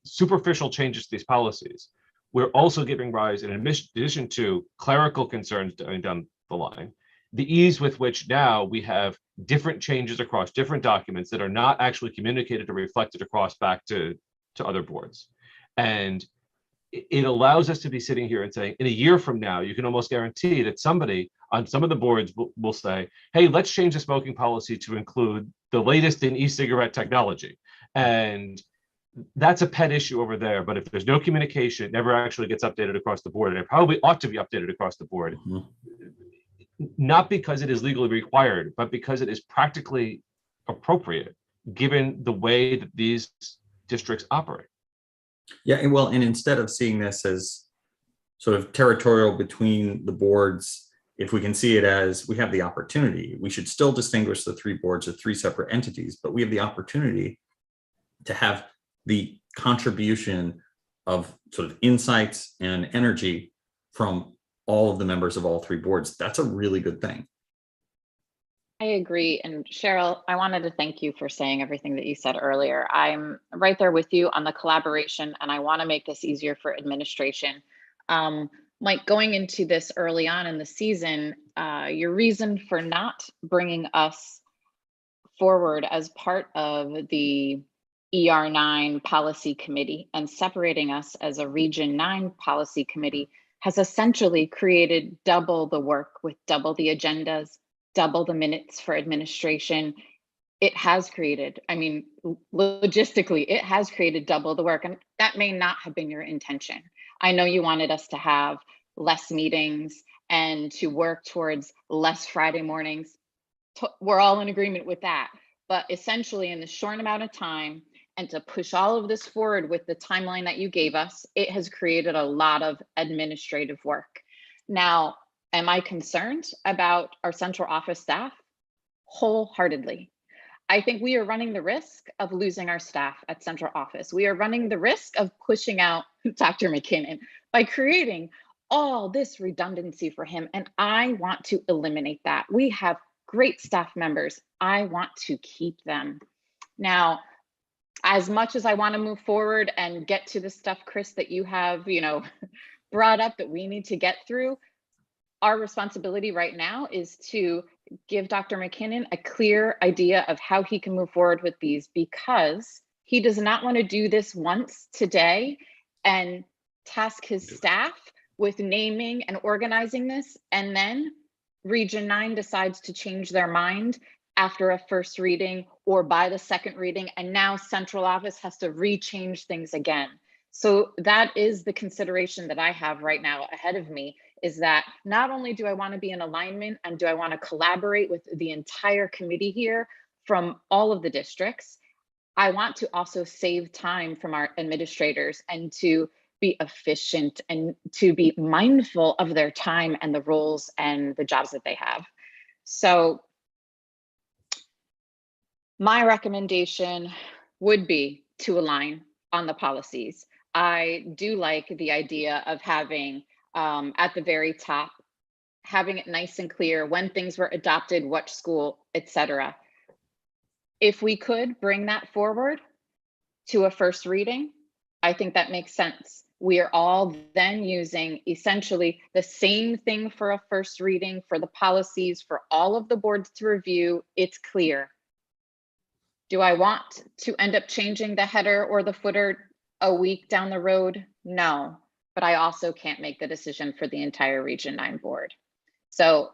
superficial changes to these policies, we're also giving rise, in addition to clerical concerns down the line, the ease with which now we have different changes across different documents that are not actually communicated or reflected across back to other boards. And it allows us to be sitting here and saying, in a year from now, you can almost guarantee that somebody on some of the boards will say, hey, let's change the smoking policy to include the latest in e-cigarette technology. And that's a pet issue over there. But if there's no communication, it never actually gets updated across the board. And it probably ought to be updated across the board. Not because it is legally required, but because it is practically appropriate, given the way that these districts operate.
Yeah, and well, and instead of seeing this as sort of territorial between the boards, if we can see it as we have the opportunity, we should still distinguish the 3 boards as 3 separate entities, but we have the opportunity to have the contribution of sort of insights and energy from all of the members of all 3 boards. That's a really good thing.
I agree. And Cheryl, I wanted to thank you for saying everything that you said earlier. I'm right there with you on the collaboration, and I want to make this easier for administration. Mike, going into this early on in the season, your reason for not bringing us forward as part of the ER9 policy committee and separating us as a Region 9 policy committee has essentially created double the work with double the agendas, double the minutes for administration. It has created, I mean, logistically, it has created double the work, and that may not have been your intention. I know you wanted us to have less meetings and to work towards less Friday mornings. We're all in agreement with that. But essentially, in the short amount of time, and to push all of this forward with the timeline that you gave us, it has created a lot of administrative work. Now, am I concerned about our central office staff? Wholeheartedly. I think we are running the risk of losing our staff at central office. We are running the risk of pushing out Dr. McKinnon by creating all this redundancy for him. And I want to eliminate that. We have great staff members. I want to keep them. Now, as much as I want to move forward and get to the stuff, Chris, that you have, brought up that we need to get through, our responsibility right now is to give Dr. McKinnon a clear idea of how he can move forward with these, because he does not want to do this once today and task his staff with naming and organizing this, and then Region 9 decides to change their mind after a first reading or by the second reading, and now central office has to rechange things again. So that is the consideration that I have right now ahead of me, is that not only do I want to be in alignment and do I want to collaborate with the entire committee here from all of the districts, I want to also save time from our administrators and to be efficient and to be mindful of their time and the roles and the jobs that they have. So my recommendation would be to align on the policies. I do like the idea of having at the very top, having it nice and clear when things were adopted, what school, etc. If we could bring that forward to a first reading, I think that makes sense. We are all then using essentially the same thing for a first reading, for the policies, for all of the boards to review. It's clear. Do I want to end up changing the header or the footer a week down the road? No, but I also can't make the decision for the entire Region 9 board. So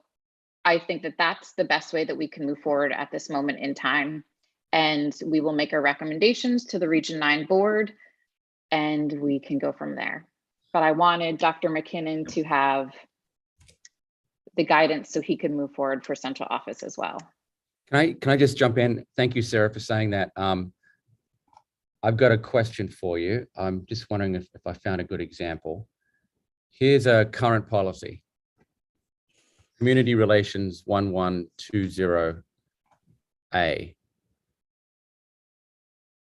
I think that that's the best way that we can move forward at this moment in time. And we will make our recommendations to the Region 9 board and we can go from there. But I wanted Dr. McKinnon to have the guidance so he could move forward for central office as well.
Can I just jump in? Thank you, Sarah, for saying that. I've got a question for you. I'm just wondering if I found a good example. Here's a current policy. Community Relations 1120A.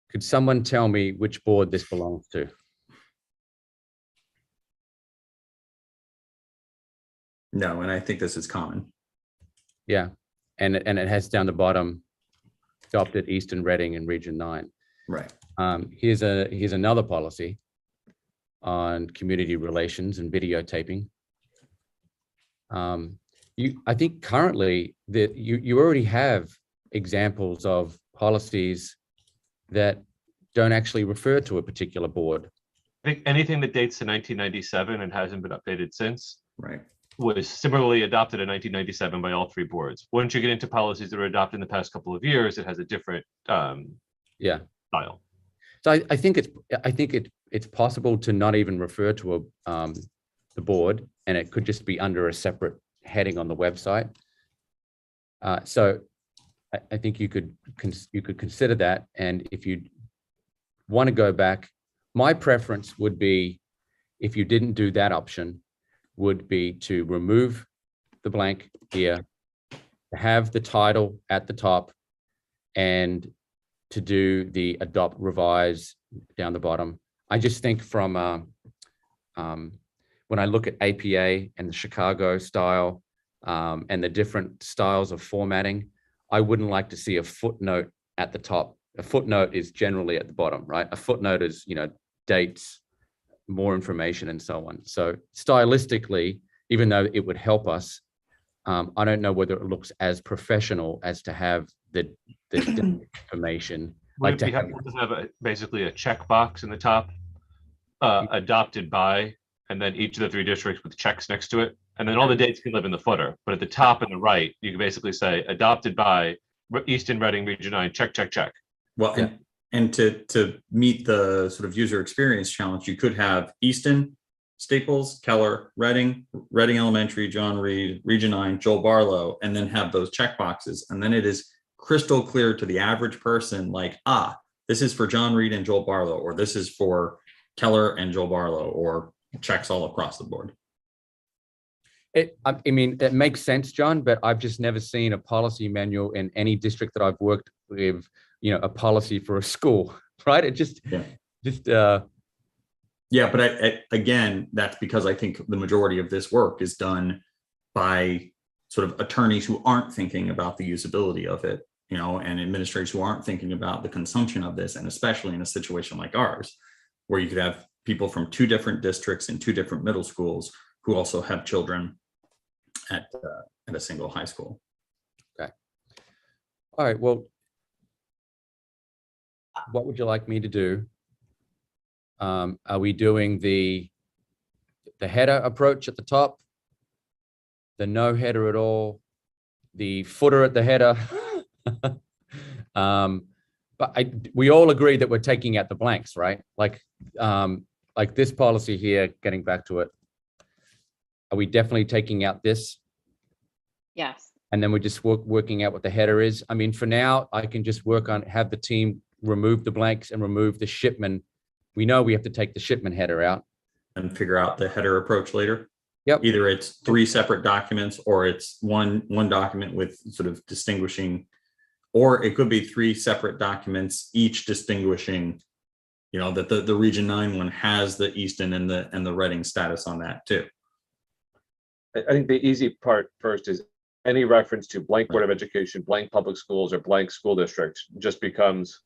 Could someone tell me which board this belongs to?
No, and I think this is common.
Yeah, and it has down the bottom, adopted Easton, Reading, and Region 9.
Right.
Here's another policy on community relations and videotaping. I think currently that you already have examples of policies that don't actually refer to a particular board.
I think anything that dates to 1997 and hasn't been updated since
Right.
was similarly adopted in 1997 by all three boards. Once you get into policies that were adopted in the past couple of years, it has a different
Yeah.
style.
So I think it's possible to not even refer to the board, and it could just be under a separate heading on the website. So I think you could consider that, and if you want to go back, my preference would be, if you didn't do that option, would be to remove the blank here, to have the title at the top, and to do the adopt, revise down the bottom. I just think from when I look at APA and the Chicago style and the different styles of formatting, I wouldn't like to see a footnote at the top. A footnote is generally at the bottom, right? A footnote is, dates, more information, and so on. So stylistically, even though it would help us, I don't know whether it looks as professional as to have the information.
Would it have basically a checkbox in the top, adopted by, and then each of the three districts with checks next to it, and then all the dates can live in the footer. But at the top and the right, you can basically say adopted by Easton, Reading, Region 9, check, check, check.
Well,
Yeah.
and to meet the sort of user experience challenge, you could have Easton, Staples, Keller, Reading Elementary, John Reed, Region 9, Joel Barlow, and then have those check boxes. And then it is crystal clear to the average person, like, this is for John Reed and Joel Barlow, or this is for Keller and Joel Barlow, or checks all across the board.
I mean, it makes sense, John, but I've just never seen a policy manual in any district that I've worked with, a policy for a school, right? It just.
Yeah, but again, that's because I think the majority of this work is done by sort of attorneys who aren't thinking about the usability of it, and administrators who aren't thinking about the consumption of this, and especially in a situation like ours, where you could have people from two different districts and two different middle schools who also have children at a single high school.
Okay. All right. Well, what would you like me to do? Are we doing the header approach at the top, the no header at all, the footer at the header? But we all agree that we're taking out the blanks, right? Like this policy here, getting back to it. Are we definitely taking out this?
Yes.
And then we're just working out what the header is. I mean, for now, I can just have the team remove the blanks and remove the shipment. We know we have to take the shipment header out.
And figure out the header approach later.
Yep.
Either it's three separate documents, or it's one document with sort of distinguishing, or it could be three separate documents, each distinguishing, that the Region 9 one has the Easton and the Reading status on that too.
I think the easy part first is any reference to blank Board of Education, blank public schools, or blank school districts just becomes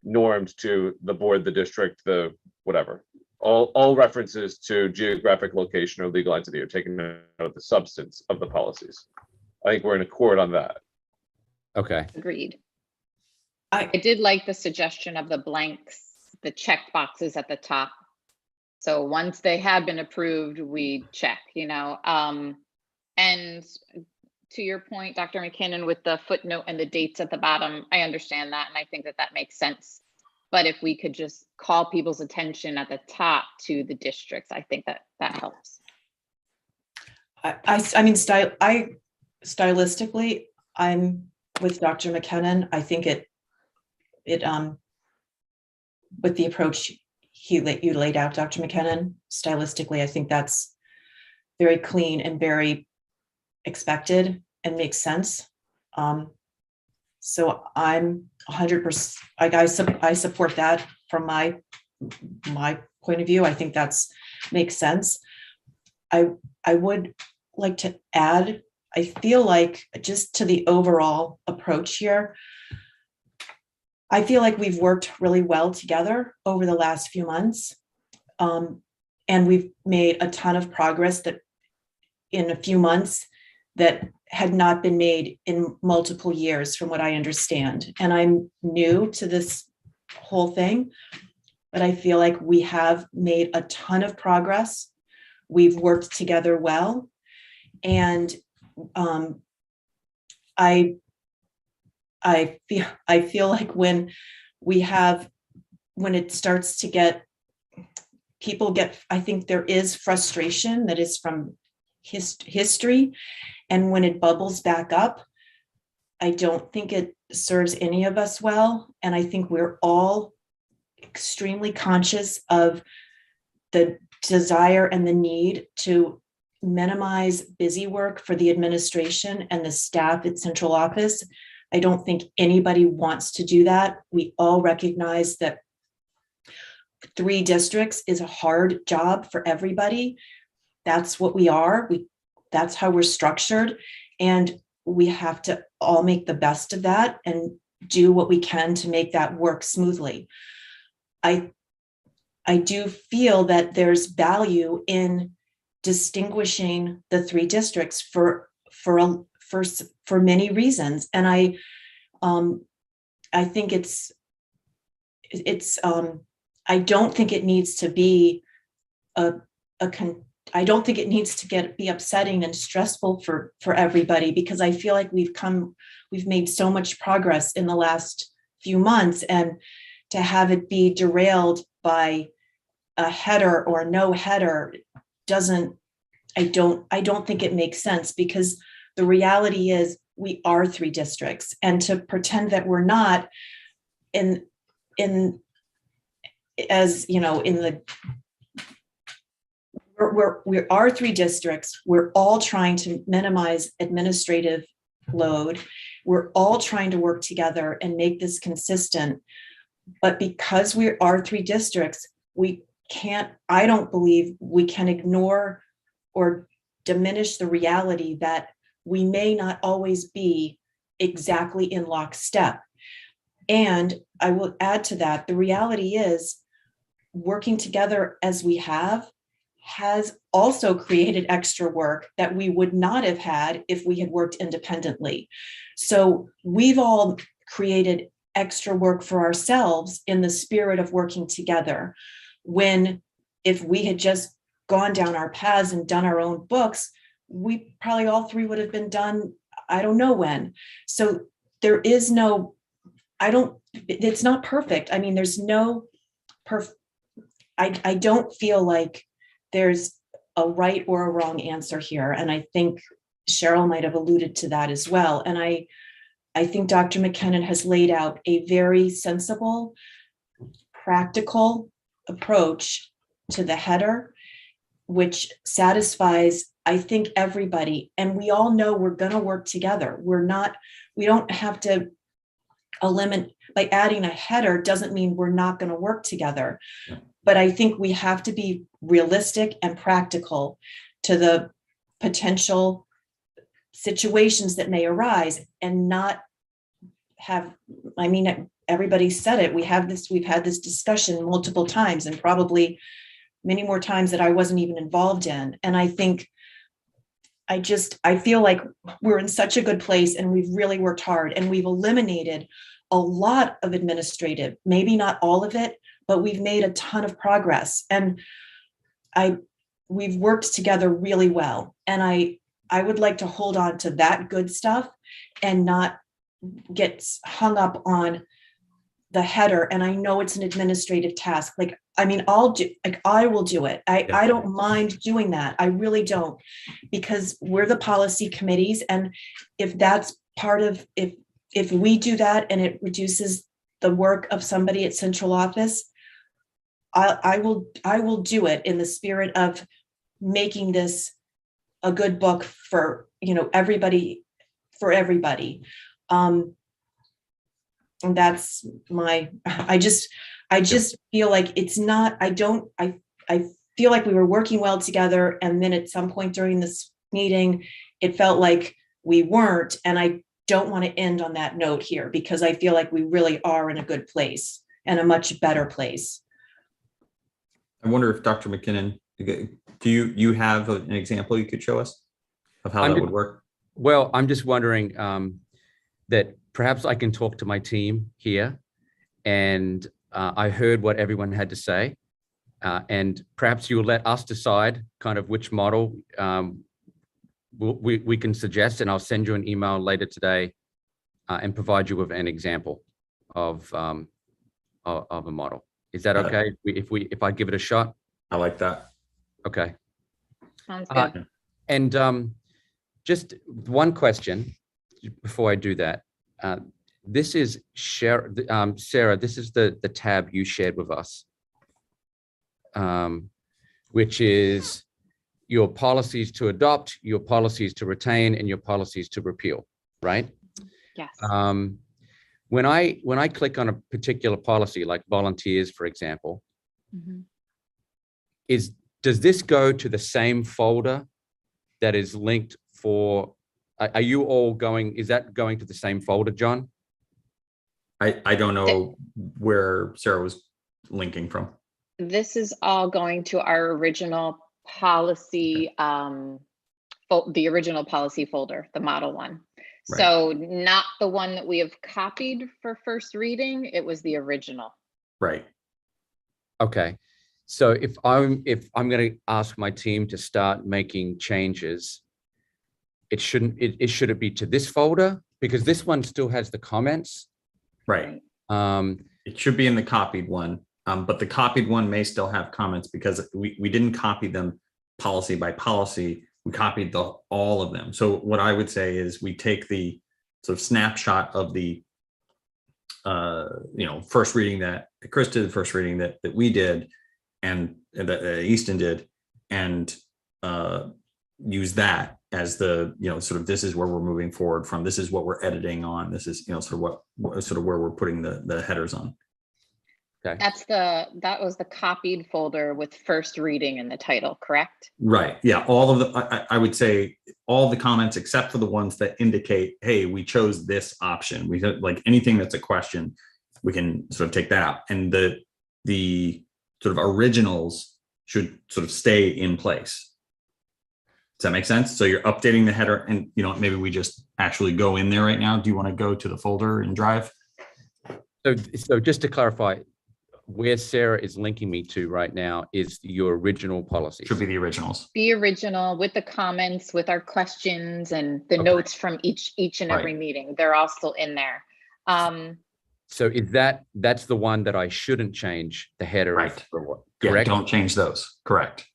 normed to the board, the district, the whatever. All references to geographic location or legal entity are taken out of the substance of the policies. I think we're in accord on that.
Okay.
Agreed.
I
did like the suggestion of the blanks, the check boxes at the top. So once they have been approved, we check, and to your point, Dr. McKinnon, with the footnote and the dates at the bottom, I understand that. And I think that makes sense. But if we could just call people's attention at the top to the districts, I think that helps.
I mean, stylistically, I'm with Dr. McKinnon. I think it with the approach you laid out, Dr. McKinnon, stylistically, I think that's very clean and very expected and makes sense. So I'm 100%, like I support that from my point of view. I think makes sense. I would like to add, I feel like just to the overall approach here, I feel like we've worked really well together over the last few months. And we've made a ton of progress that in a few months that had not been made in multiple years, from what I understand. And I'm new to this whole thing, but I feel like we have made a ton of progress. We've worked together well. And I feel like when it starts to get, I think there is frustration that is from history. And when it bubbles back up, I don't think it serves any of us well. And I think we're all extremely conscious of the desire and the need to minimize busy work for the administration and the staff at central office. I don't think anybody wants to do that. We all recognize that 3 districts is a hard job for everybody. That's what we are. That's how we're structured. And we have to all make the best of that and do what we can to make that work smoothly. I do feel that there's value in distinguishing the 3 districts for many reasons. And I think I don't think it needs to be I don't think it needs to be upsetting and stressful for everybody, because I feel like we've made so much progress in the last few months, and to have it be derailed by a header or no header I don't think it makes sense, because the reality is we are 3 districts, and to pretend that we're not we are 3 districts. We're all trying to minimize administrative load. We're all trying to work together and make this consistent. But because we are 3 districts, I don't believe we can ignore or diminish the reality that we may not always be exactly in lockstep. And I will add to that, the reality is working together as we has also created extra work that we would not have had if we had worked independently. So we've all created extra work for ourselves in the spirit of working together. If we had just gone down our paths and done our own books, we probably all 3 would have been done, I don't know when. So there is it's not perfect. I mean, there's no I don't feel like there's a right or a wrong answer here. And I think Cheryl might have alluded to that as well. And I think Dr. McKinnon has laid out a very sensible, practical approach to the header, which satisfies, I think, everybody. And we all know we're going to work together. We don't have to eliminate, by adding a header doesn't mean we're not going to work together. But I think we have to be realistic and practical to the potential situations that may arise, and not have, everybody said it, we've had this discussion multiple times, and probably many more times that I wasn't even involved in. And I think I feel like we're in such a good place, and we've really worked hard, and we've eliminated a lot of administrative, maybe not all of it, but we've made a ton of progress, and we've worked together really well. And I would like to hold on to that good stuff and not get hung up on the header. And I know it's an administrative task. I will do it. I don't mind doing that. I really don't, because we're the policy committees. And if that's part of, if we do that and it reduces the work of somebody at central office, I will do it in the spirit of making this a good book for, everybody, for everybody. And that's I just feel like it's not, I feel like we were working well together. And then at some point during this meeting, it felt like we weren't. And I don't want to end on that note here, because I feel like we really are in a good place and a much better place.
I wonder if Dr. McKinnon, do you have an example you could show us of how that would work?
Well, I'm just wondering that perhaps I can talk to my team here, and I heard what everyone had to say, and perhaps you will let us decide kind of which model we can suggest, and I'll send you an email later today and provide you with an example of a model. Is that okay? If I give it a shot?
I like that.
Okay.
Sounds good.
And just one question before I do that. This is Sarah, this is the tab you shared with us, which is your policies to adopt, your policies to retain, and your policies to repeal, right?
Yes.
When I click on a particular policy, like volunteers, for example,
Mhm.
does this go to the same folder that is linked for? Are you all going? Is that going to the same folder, John?
I don't know where Sarah was linking from.
This is all going to our original policy, the original policy folder, the model one.
Right.
So not the one that we have copied for first reading. It was the original.
Right.
Okay. So if I'm going to ask my team to start making changes, should it be to this folder, because this one still has the comments.
Right.
Um,
It should be in the copied one, but the copied one may still have comments because we didn't copy them policy by policy. We copied all of them. So what I would say is we take the sort of snapshot of the first reading that Chris did, the first reading that we did, and that Easton did, and use that as the sort of, this is where we're moving forward from. This is what we're editing on. This is sort of where we're putting the headers on.
okay.
That was the copied folder with first reading in the title, correct?
Right. Yeah. All of the, I would say all the comments except for the ones that indicate, hey, we chose this option. We like anything that's a question, we can sort of take that out. And the sort of originals should sort of stay in place. Does that make sense? So you're updating the header, and maybe we just actually go in there right now. Do you want to go to the folder in Drive?
So just to clarify, where Sarah is linking me to right now is your original policy.
Should be the originals.
The original with the comments, with our questions and the notes from each and every meeting. They're all still in there.
So is that's the one that I shouldn't change the header?
Right.
Correct.
Yeah, don't change those. Correct.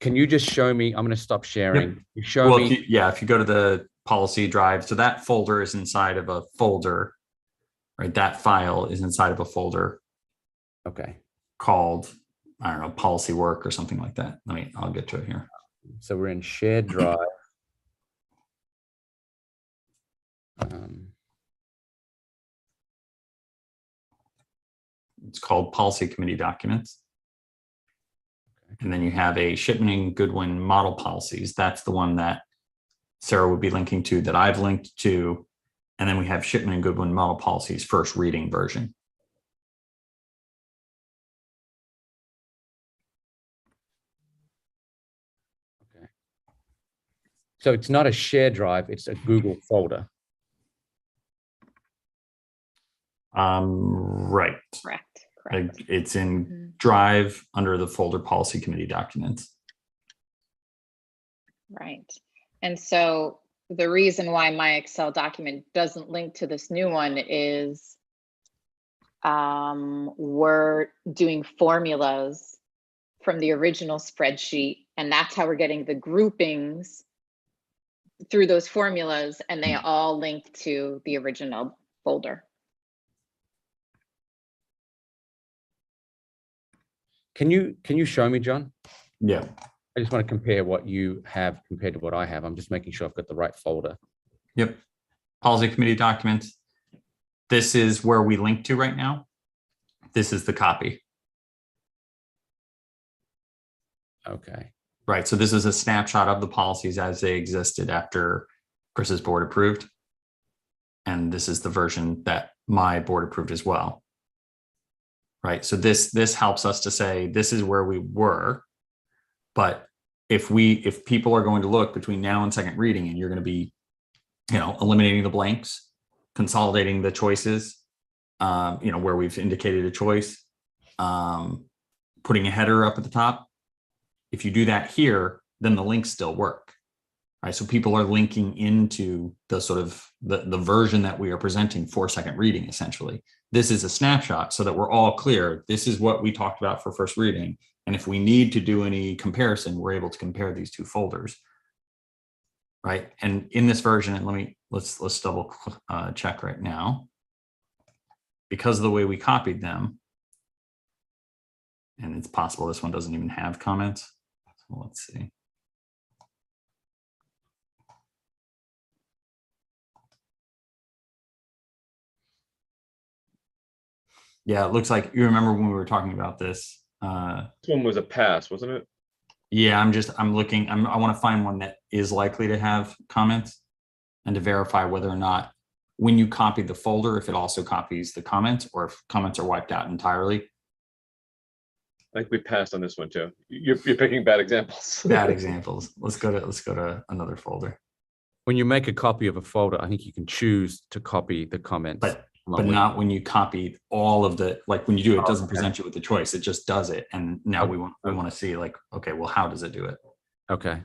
Can you just show me? I'm going to stop sharing.
Yep.
You show
Well,
me.
if you go to the policy drive, so that folder is inside of a folder, right? That file is inside of a folder.
Okay.
Called, I don't know, policy work or something like that. I'll get to it here.
So we're in shared drive.
It's called policy committee documents. And then you have a Shipman and Goodwin model policies. That's the one that Sarah would be linking to, that I've linked to. And then we have Shipman and Goodwin model policies first reading version.
Okay. So it's not a shared drive, it's a Google folder.
Right.
Correct.
It's in Drive under the folder policy committee documents.
Right. And so the reason why my Excel document doesn't link to this new one is we're doing formulas from the original spreadsheet, and that's how we're getting the groupings through those formulas, and they all link to the original folder.
Can you show me, John?
Yeah.
I just want to compare what you have compared to what I have. I'm just making sure I've got the right folder.
Yep. Policy committee documents. This is where we link to right now. This is the copy.
Okay.
Right. So this is a snapshot of the policies as they existed after Chris's board approved. And this is the version that my board approved as well. Right. So this helps us to say this is where we were. But if people are going to look between now and second reading, and you're going to be, eliminating the blanks, consolidating the choices, where we've indicated a choice, putting a header up at the top. If you do that here, then the links still work. Right. So people are linking into the sort of the version that we are presenting for second reading, essentially. This is a snapshot so that we're all clear. This is what we talked about for first reading. And if we need to do any comparison, we're able to compare these two folders. Right. And in this version, and let's double check right now. Because of the way we copied them, and it's possible this one doesn't even have comments. So let's see. Yeah, it looks like you remember when we were talking about this.
This one was a pass, wasn't it?
Yeah, I'm looking. I want to find one that is likely to have comments and to verify whether or not when you copy the folder, if it also copies the comments or if comments are wiped out entirely.
I think we passed on this one too. You're picking bad examples.
Bad examples. Let's go to another folder.
When you make a copy of a folder, I think you can choose to copy the comments.
But not when you copy all of the, like when you do it, it doesn't present you with the choice. It just does it. And now we want to see like, okay, well, how does it do it?
Okay.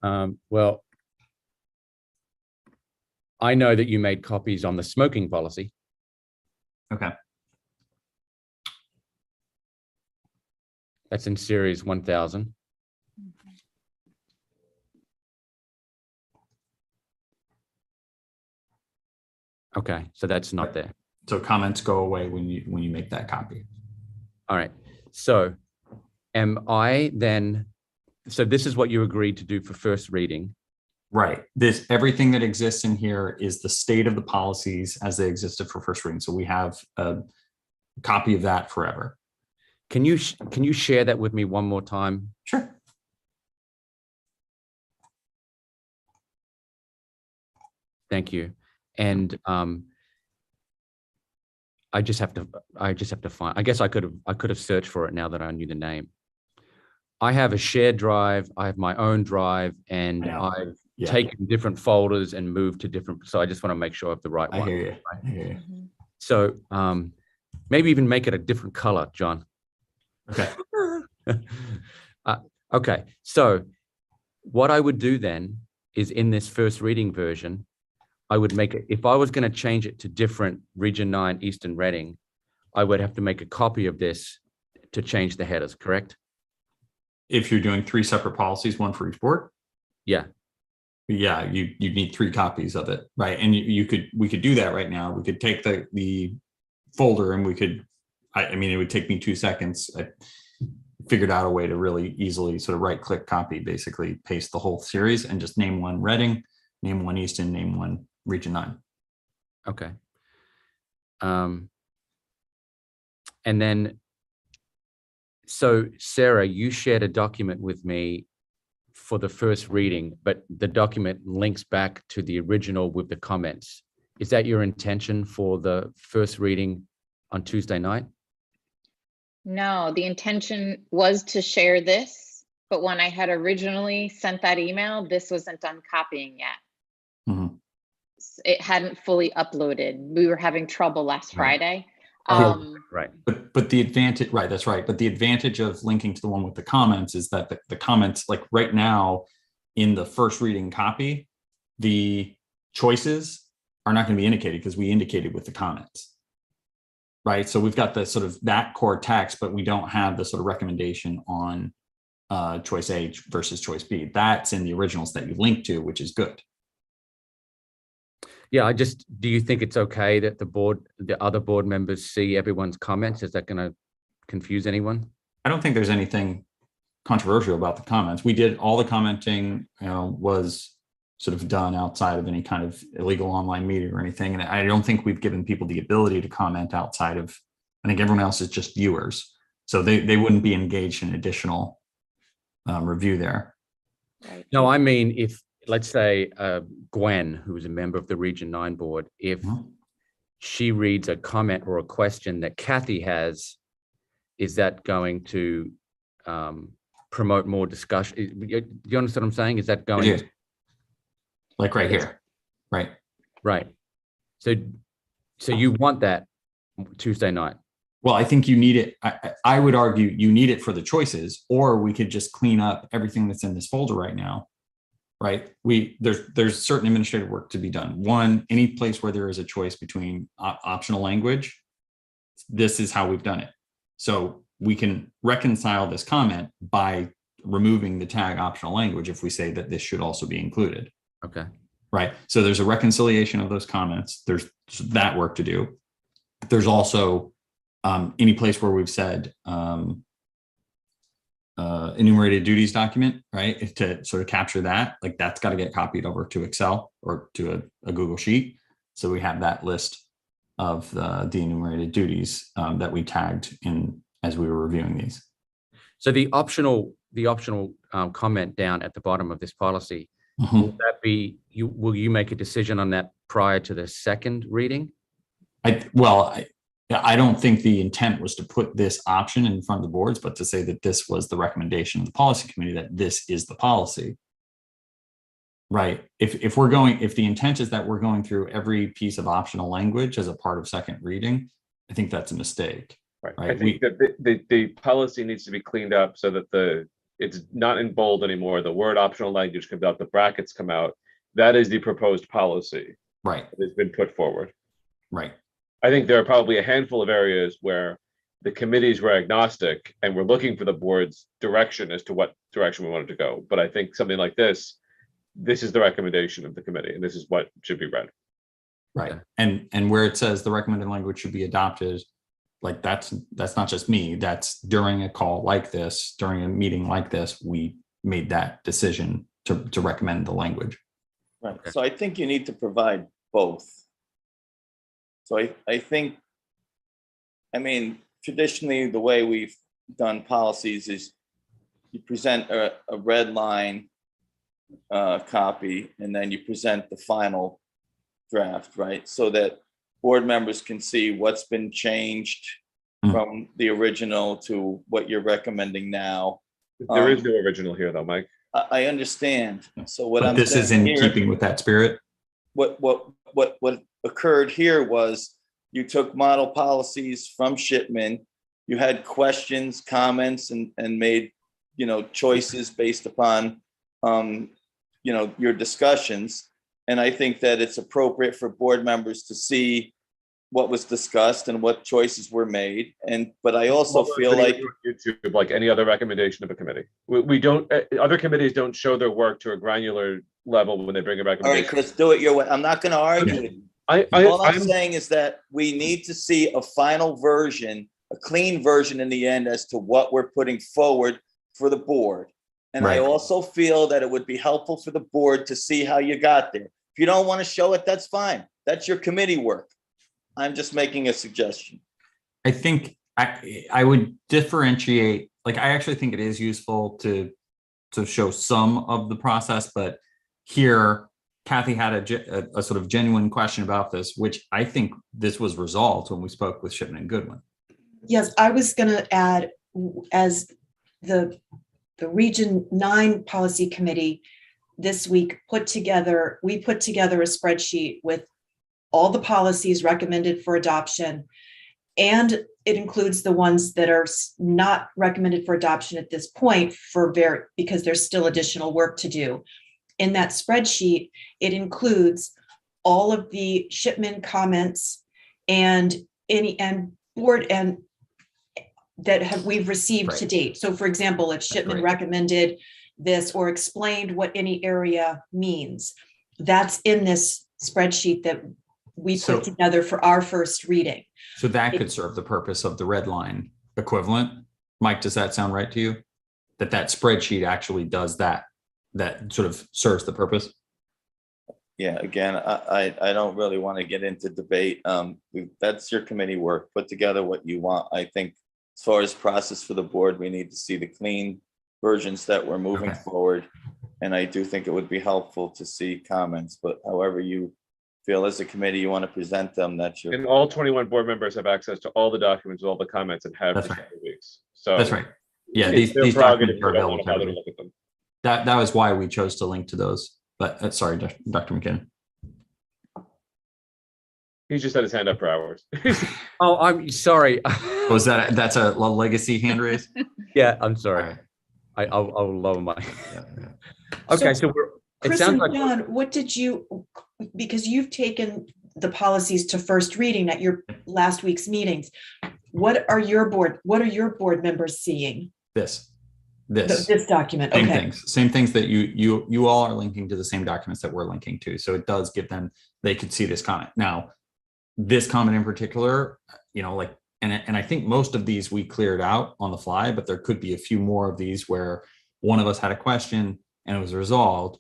Well, I know that you made copies on the smoking policy.
Okay.
That's in series 1000. Okay, so that's not there.
So comments go away when you make that copy.
All right. So am I then, so this is what you agreed to do for first reading.
Right. Everything that exists in here is the state of the policies as they existed for first reading. So we have a copy of that forever.
Can you share that with me one more time?
Sure.
Thank you. And I just have to find, I guess I could have searched for it now that I knew the name. I have a shared drive, I have my own drive, and I've taken different folders and moved to different, so I just want to make sure I have the right one.
I hear you. I hear you.
So maybe even make it a different color, John.
Okay.
Okay, so what I would do then is in this first reading version, I would make it, if I was going to change it to different Region 9 Easton Reading, I would have to make a copy of this to change the headers, correct?
If you're doing 3 separate policies, one for each board.
Yeah.
Yeah, you need 3 copies of it, right? And we could do that right now. We could take the folder and we could, I mean, it would take me 2 seconds. I figured out a way to really easily sort of right-click copy, basically paste the whole series and just name one Reading, name one Easton, name one Region 9.
Okay. And then, so Sarah, you shared a document with me for the first reading, but the document links back to the original with the comments. Is that your intention for the first reading on Tuesday night?
No, the intention was to share this, but when I had originally sent that email, this wasn't done copying yet.
Mm-hmm.
It hadn't fully uploaded. We were having trouble last Friday.
Right.
But the advantage, right, that's right. But the advantage of linking to the one with the comments is that the comments, like right now in the first reading copy, the choices are not going to be indicated because we indicated with the comments. Right. So we've got the sort of that core text, but we don't have the sort of recommendation on choice A versus choice B. That's in the originals that you link to, which is good.
Yeah, do you think it's okay that the other board members see everyone's comments? Is that going to confuse anyone?
I don't think there's anything controversial about the comments. We did all the commenting, was sort of done outside of any kind of illegal online media or anything. And I don't think we've given people the ability to comment outside of, I think everyone else is just viewers. So they wouldn't be engaged in additional review there.
Right.
No, I mean, if, let's say, Gwen, who is a member of the Region 9 board, if she reads a comment or a question that Kathy has, is that going to promote more discussion? Do you understand what I'm saying? Is that going?
Like right here, right?
Right. So you want that Tuesday night?
Well, I think you need it. I would argue you need it for the choices, or we could just clean up everything that's in this folder right now. Right? There's certain administrative work to be done. One, any place where there is a choice between optional language, this is how we've done it. So we can reconcile this comment by removing the tag optional language if we say that this should also be included.
Okay.
Right. So there's a reconciliation of those comments. There's that work to do. There's also any place where we've said enumerated duties document, right? To sort of capture that, like that's got to get copied over to Excel or to a Google Sheet. So we have that list of the enumerated duties that we tagged in as we were reviewing these.
So the optional comment down at the bottom of this policy, will that be, will you make a decision on that prior to the second reading?
I don't think the intent was to put this option in front of the boards, but to say that this was the recommendation of the policy committee, that this is the policy. Right. If the intent is that we're going through every piece of optional language as a part of second reading, I think that's a mistake.
Right.
Right.
I think that the policy needs to be cleaned up so that it's not in bold anymore. The word optional language comes out, the brackets come out. That is the proposed policy.
Right.
That has been put forward.
Right.
I think there are probably a handful of areas where the committees were agnostic and we're looking for the board's direction as to what direction we wanted to go. But I think something like this is the recommendation of the committee, and this is what should be read.
Right. And where it says the recommended language should be adopted, like that's not just me, that's during a call like this, during a meeting like this, we made that decision to recommend the language.
Right. So I think you need to provide both. So I think, traditionally, the way we've done policies is you present a red line copy, and then you present the final draft, right? So that board members can see what's been changed from the original to what you're recommending now.
There is no original here, though, Mike.
I understand. So
This is in keeping with that spirit.
What occurred here was you took model policies from Shipman, you had questions, comments, and made choices based upon your discussions. And I think that it's appropriate for board members to see what was discussed and what choices were made. But I also feel like
YouTube, like any other recommendation of a committee, we don't. Other committees don't show their work to a granular level when they bring a recommendation.
All right, Chris, do it your way. I'm not going to argue with you. All I'm saying is that we need to see a final version, a clean version in the end as to what we're putting forward for the board. And I also feel that it would be helpful for the board to see how you got there. If you don't want to show it, that's fine. That's your committee work. I'm just making a suggestion.
I think I would differentiate, I actually think it is useful to show some of the process, but here, Kathy had a sort of genuine question about this, which I think this was resolved when we spoke with Shipman and Goodwin.
Yes, I was going to add, as the Region 9 Policy Committee this week we put together a spreadsheet with all the policies recommended for adoption, and it includes the ones that are not recommended for adoption at this point because there's still additional work to do. In that spreadsheet, it includes all of the Shipman comments and board and that we've received to date. So for example, if Shipman recommended this or explained what any area means, that's in this spreadsheet that we put together for our first reading.
So that could serve the purpose of the red line equivalent. Mike, does that sound right to you? That spreadsheet actually does that sort of serves the purpose?
Yeah, again, I don't really want to get into debate. That's your committee work. Put together what you want. I think as far as process for the board, we need to see the clean versions that we're moving
Okay.
forward. And I do think it would be helpful to see comments, but however you feel as a committee, you want to present them, that's your.
And all 21 board members have access to all the documents, all the comments, and have
That's
for
right.
several weeks. So
That's right. Yeah,
it's their
these
prerogative
documents are
if they don't
available
want
to
to bother to
everybody.
look at them.
That was why we chose to link to those. But sorry, Dr. McKinnon.
He's just had his hand up for hours.
Oh, I'm sorry.
Was that's a legacy hand raise?
Yeah, I'm
All
sorry.
right.
I'll lower my.
Yeah, yeah.
Okay, so we're. It
Chris
sounds
and
like
John, what did you, because you've taken the policies to first reading at your last week's meetings. What are your board members seeing?
This.
This document,
Same
okay.
same things that you all are linking to the same documents that we're linking to. So it does give them, they could see this comment. Now, this comment in particular, like, and I think most of these we cleared out on the fly, but there could be a few more of these where one of us had a question and it was resolved.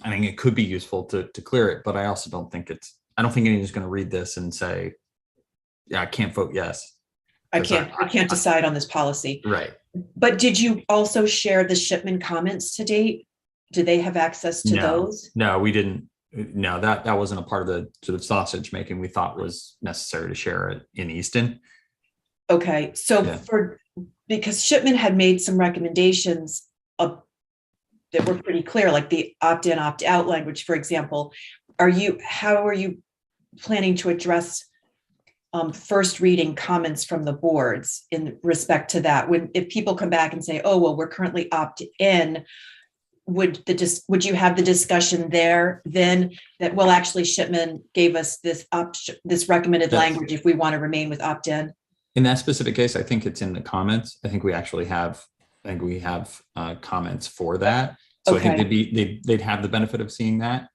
I think it could be useful to clear it, but I also don't think I don't think anyone's going to read this and say, yeah, I can't vote yes.
I can't decide on this policy.
Right.
But did you also share the Shipman comments to date? Do they have access to those?
No, we didn't. No, that wasn't a part of the sort of sausage making we thought was necessary to share it in Easton.
Okay, so
Yeah.
because Shipman had made some recommendations that were pretty clear, like the opt-in, opt-out language, for example. How are you planning to address first reading comments from the boards in respect to that? If people come back and say, oh, well, we're currently opt-in, would you have the discussion there then that, well, actually Shipman gave us this recommended language if we want to remain with opt-in?
In that specific case, I think it's in the comments. I think we actually have, comments for that. So
Okay.
I think they'd have the benefit of seeing that.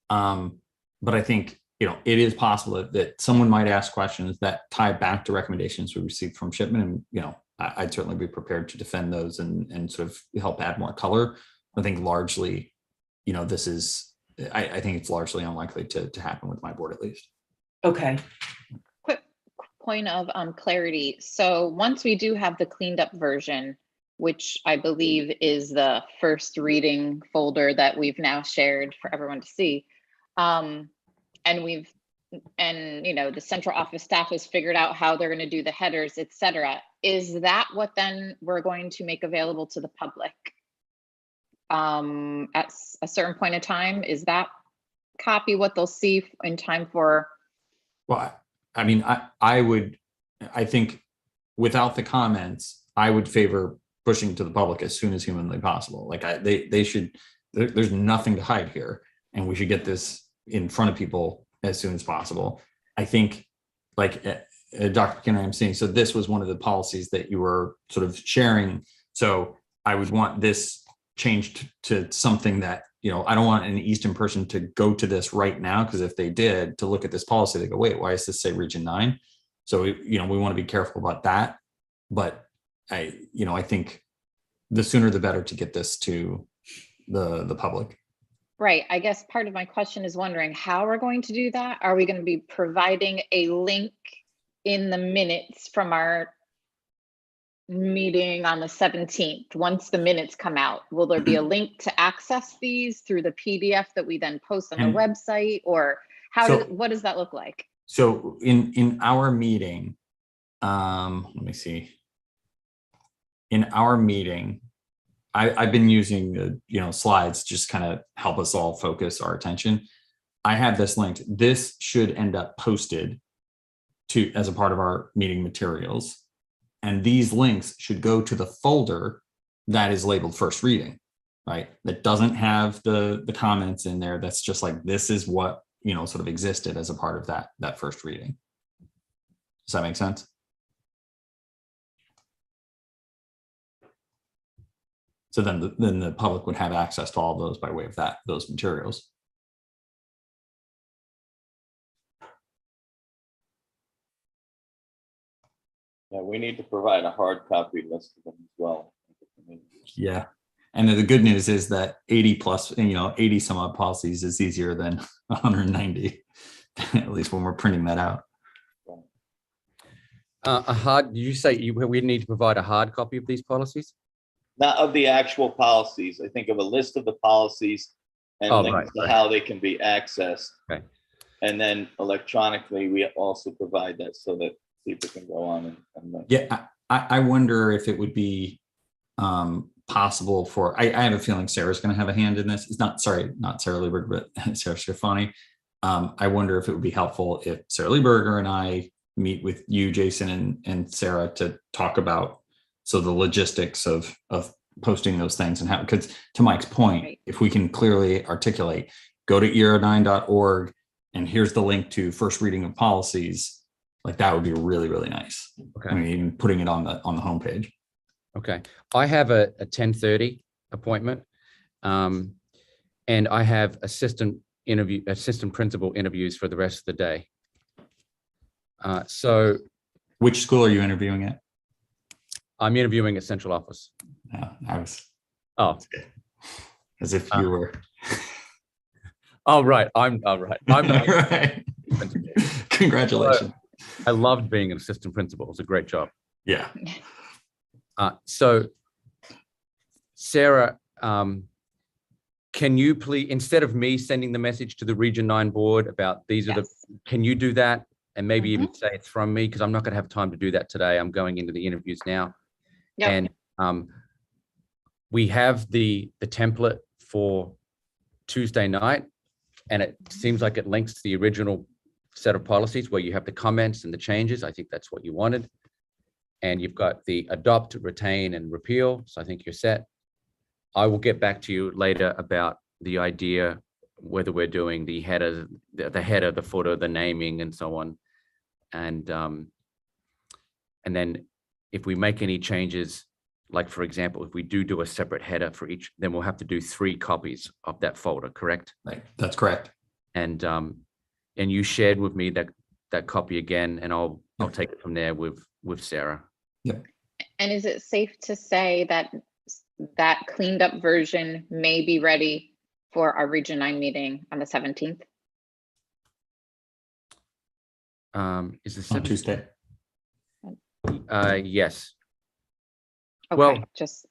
But I think, it is possible that someone might ask questions that tie back to recommendations we received from Shipman. And, I'd certainly be prepared to defend those and sort of help add more color. I think largely, I think it's largely unlikely to happen with my board at least.
Okay.
Quick point of clarity. So once we do have the cleaned up version, which I believe is the first reading folder that we've now shared for everyone to see, and the central office staff has figured out how they're going to do the headers, et cetera. Is that what then we're going to make available to the public at a certain point in time? Is that copy what they'll see in time for? Well,
I mean, I think without the comments, I would favor pushing to the public as soon as humanly possible. Like they should, there's nothing to hide here, and we should get this in front of people as soon as possible. I think, like Dr. McKinnon, I'm saying, so this was one of the policies that you were sort of sharing. So I would want this changed to something that, I don't want an Easton person to go to this right now, because if they did, to look at this policy, they go, wait, why does this say Region 9? So, we want to be careful about that. But I think the sooner the better to get this to the public.
Right. I guess part of my question is wondering how we're going to do that. Are we going to be providing a link in the minutes from our meeting on the 17th? Once the minutes come out, will there be a link to access these through the PDF that we then post on the website, or what does that look like?
So in our meeting, let me see. In our meeting, I've been using slides just kind of help us all focus our attention. I have this linked. This should end up posted as a part of our meeting materials. And these links should go to the folder that is labeled first reading, right? That doesn't have the comments in there. That's just like, this is what, sort of existed as a part of that first reading. Does that make sense? So then the public would have access to all those by way of those materials.
Yeah, we need to provide a hard copy list of them as well.
Yeah. And the good news is that 80 plus, 80 some odd policies is easier than 190, at least when we're printing that out.
Did you say we need to provide a hard copy of these policies?
Not of the actual policies. I think of a list of the policies and links to how they can be accessed.
Okay.
And then electronically, we also provide that so that people can go on and link.
Yeah, I wonder if it would be possible for, I have a feeling Sarah's going to have a hand in this. It's not Sarah Lieberger, but Sarah Schifani. I wonder if it would be helpful if Sarah Lieberger and I meet with you, Jason, and Sarah to talk about the logistics of posting those things and how, because to Mike's point,
Right.
if we can clearly articulate, go to era9.org and here's the link to first reading of policies, like that would be really, really nice.
Okay.
I mean, even putting it on the homepage.
Okay. I have a 10:30 appointment, and I have assistant principal interviews for the rest of the day. So
Which school are you interviewing at?
I'm interviewing at central office.
No, I was
Oh,
as if you were.
oh, right. I'm right. I'm not.
Right. Congratulations.
I loved being an assistant principal. It's a great job.
Yeah.
So Sarah, can you please, instead of me sending the message to the Region 9 board about these are the, can you do that? And maybe even say it's from me, because I'm not going to have time to do that today. I'm going into the interviews now.
Yep.
And we have the template for Tuesday night, and it seems like it links to the original set of policies where you have the comments and the changes. I think that's what you wanted. And you've got the adopt, retain, and repeal. So I think you're set. I will get back to you later about the idea, whether we're doing the header, the footer, the naming, and so on. And then if we make any changes, like for example, if we do a separate header for each, then we'll have to do 3 copies of that folder, correct?
Right. That's correct.
And you shared with me that copy again, and I'll take it from there with Sarah.
Yep.
And is it safe to say that that cleaned up version may be ready for our Region 9 meeting on the 17th?
Is this
On Tuesday.
yes.
Okay,
Well,
just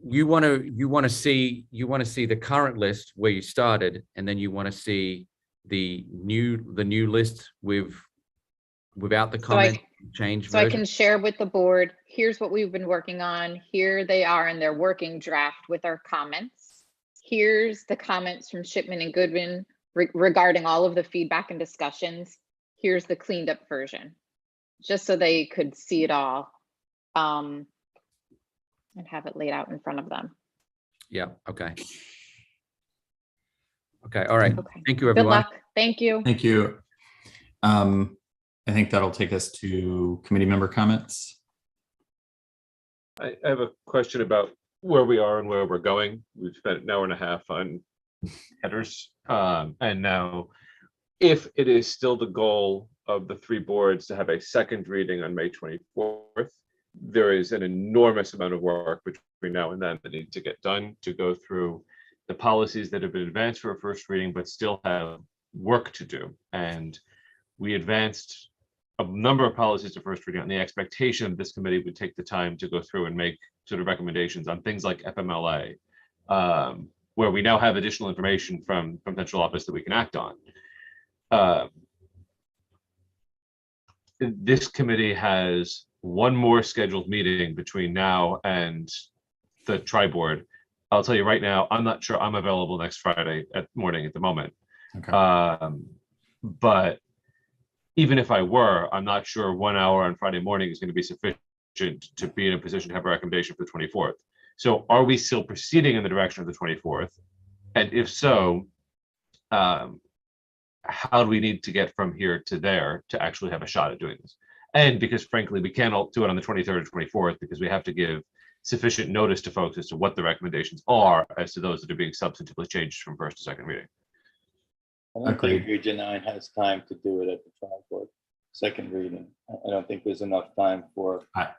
you want to see the current list where you started, and then you want to see the new list without the comment change.
so I can share with the board, here's what we've been working on. Here they are in their working draft with our comments. Here's the comments from Shipman and Goodwin regarding all of the feedback and discussions. Here's the cleaned up version, just so they could see it all and have it laid out in front of them.
Yeah. Okay. Okay. All right.
Okay.
Thank you,
Good
everyone.
luck. Thank you.
Thank you. I think that'll take us to committee member comments.
I have a question about where we are and where we're going. We've spent an hour and a half on headers. And now, if it is still the goal of the 3 boards to have a second reading on May 24th, there is an enormous amount of work between now and then that needs to get done to go through the policies that have been advanced for a first reading, but still have work to do. And we advanced a number of policies to first reading on the expectation that this committee would take the time to go through and make sort of recommendations on things like FMLA, where we now have additional information from central office that we can act on. This committee has one more scheduled meeting between now and the tri-board. I'll tell you right now, I'm not sure I'm available next Friday morning at the moment.
Okay.
But even if I were, I'm not sure 1 hour on Friday morning is going to be sufficient to be in a position to have a recommendation for the 24th. So are we still proceeding in the direction of the 24th? And if so, how do we need to get from here to there to actually have a shot at doing this? And because frankly, we can't all do it on the 23rd or 24th because we have to give sufficient notice to folks as to what the recommendations are as to those that are being substantively changed from first to second reading.
I don't think Region 9 has time to do it at the tri-board. second reading. I don't think there's enough time for
I-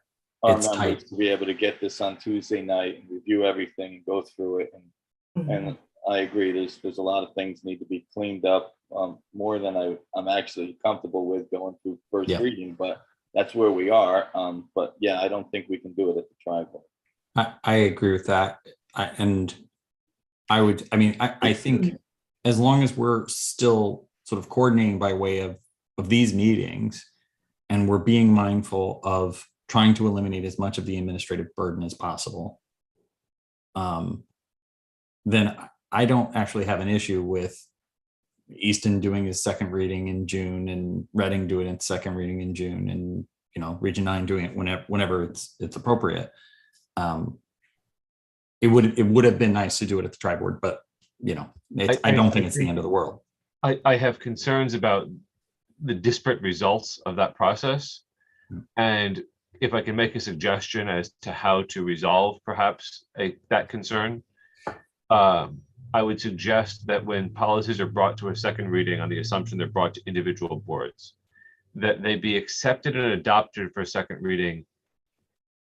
our
it's
members
tight.
to be able to get this on Tuesday night and review everything and go through it. And I agree, there's a lot of things need to be cleaned up, more than I'm actually comfortable with going through first
Yeah.
reading, but that's where we are. But yeah, I don't think we can do it at the tri-board.
I agree with that. I think as long as we're still sort of coordinating by way of these meetings, and we're being mindful of trying to eliminate as much of the administrative burden as possible, then I don't actually have an issue with Easton doing his second reading in June and Reading doing its second reading in June, and Region 9 doing it whenever it's appropriate. It would have been nice to do it at the tri-board, but I don't think it's the end of the world.
I have concerns about the disparate results of that process. And if I can make a suggestion as to how to resolve perhaps that concern, I would suggest that when policies are brought to a second reading on the assumption they're brought to individual boards, that they be accepted and adopted for a second reading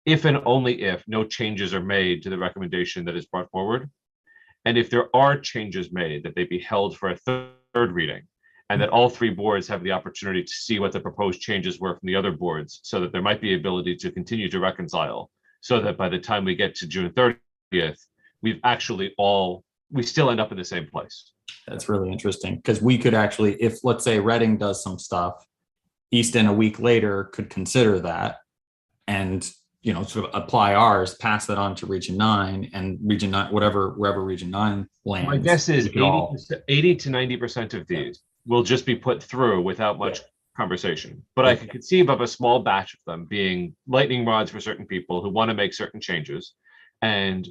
if and only if no changes are made to the recommendation that is brought forward. And if there are changes made, that they be held for a third reading, and that all three boards have the opportunity to see what the proposed changes were from the other boards, so that there might be ability to continue to reconcile, so that by the time we get to June 30th, we still end up in the same place.
That's really interesting, because we could actually, if let's say Reading does some stuff, Easton a week later could consider that and sort of apply ours, pass that on to Region 9, and Region 9, wherever Region 9 lands.
My guess is
we could all-
80 to 90% of these will just be put through without much conversation. But I could conceive of a small batch of them being lightning rods for certain people who want to make certain changes. And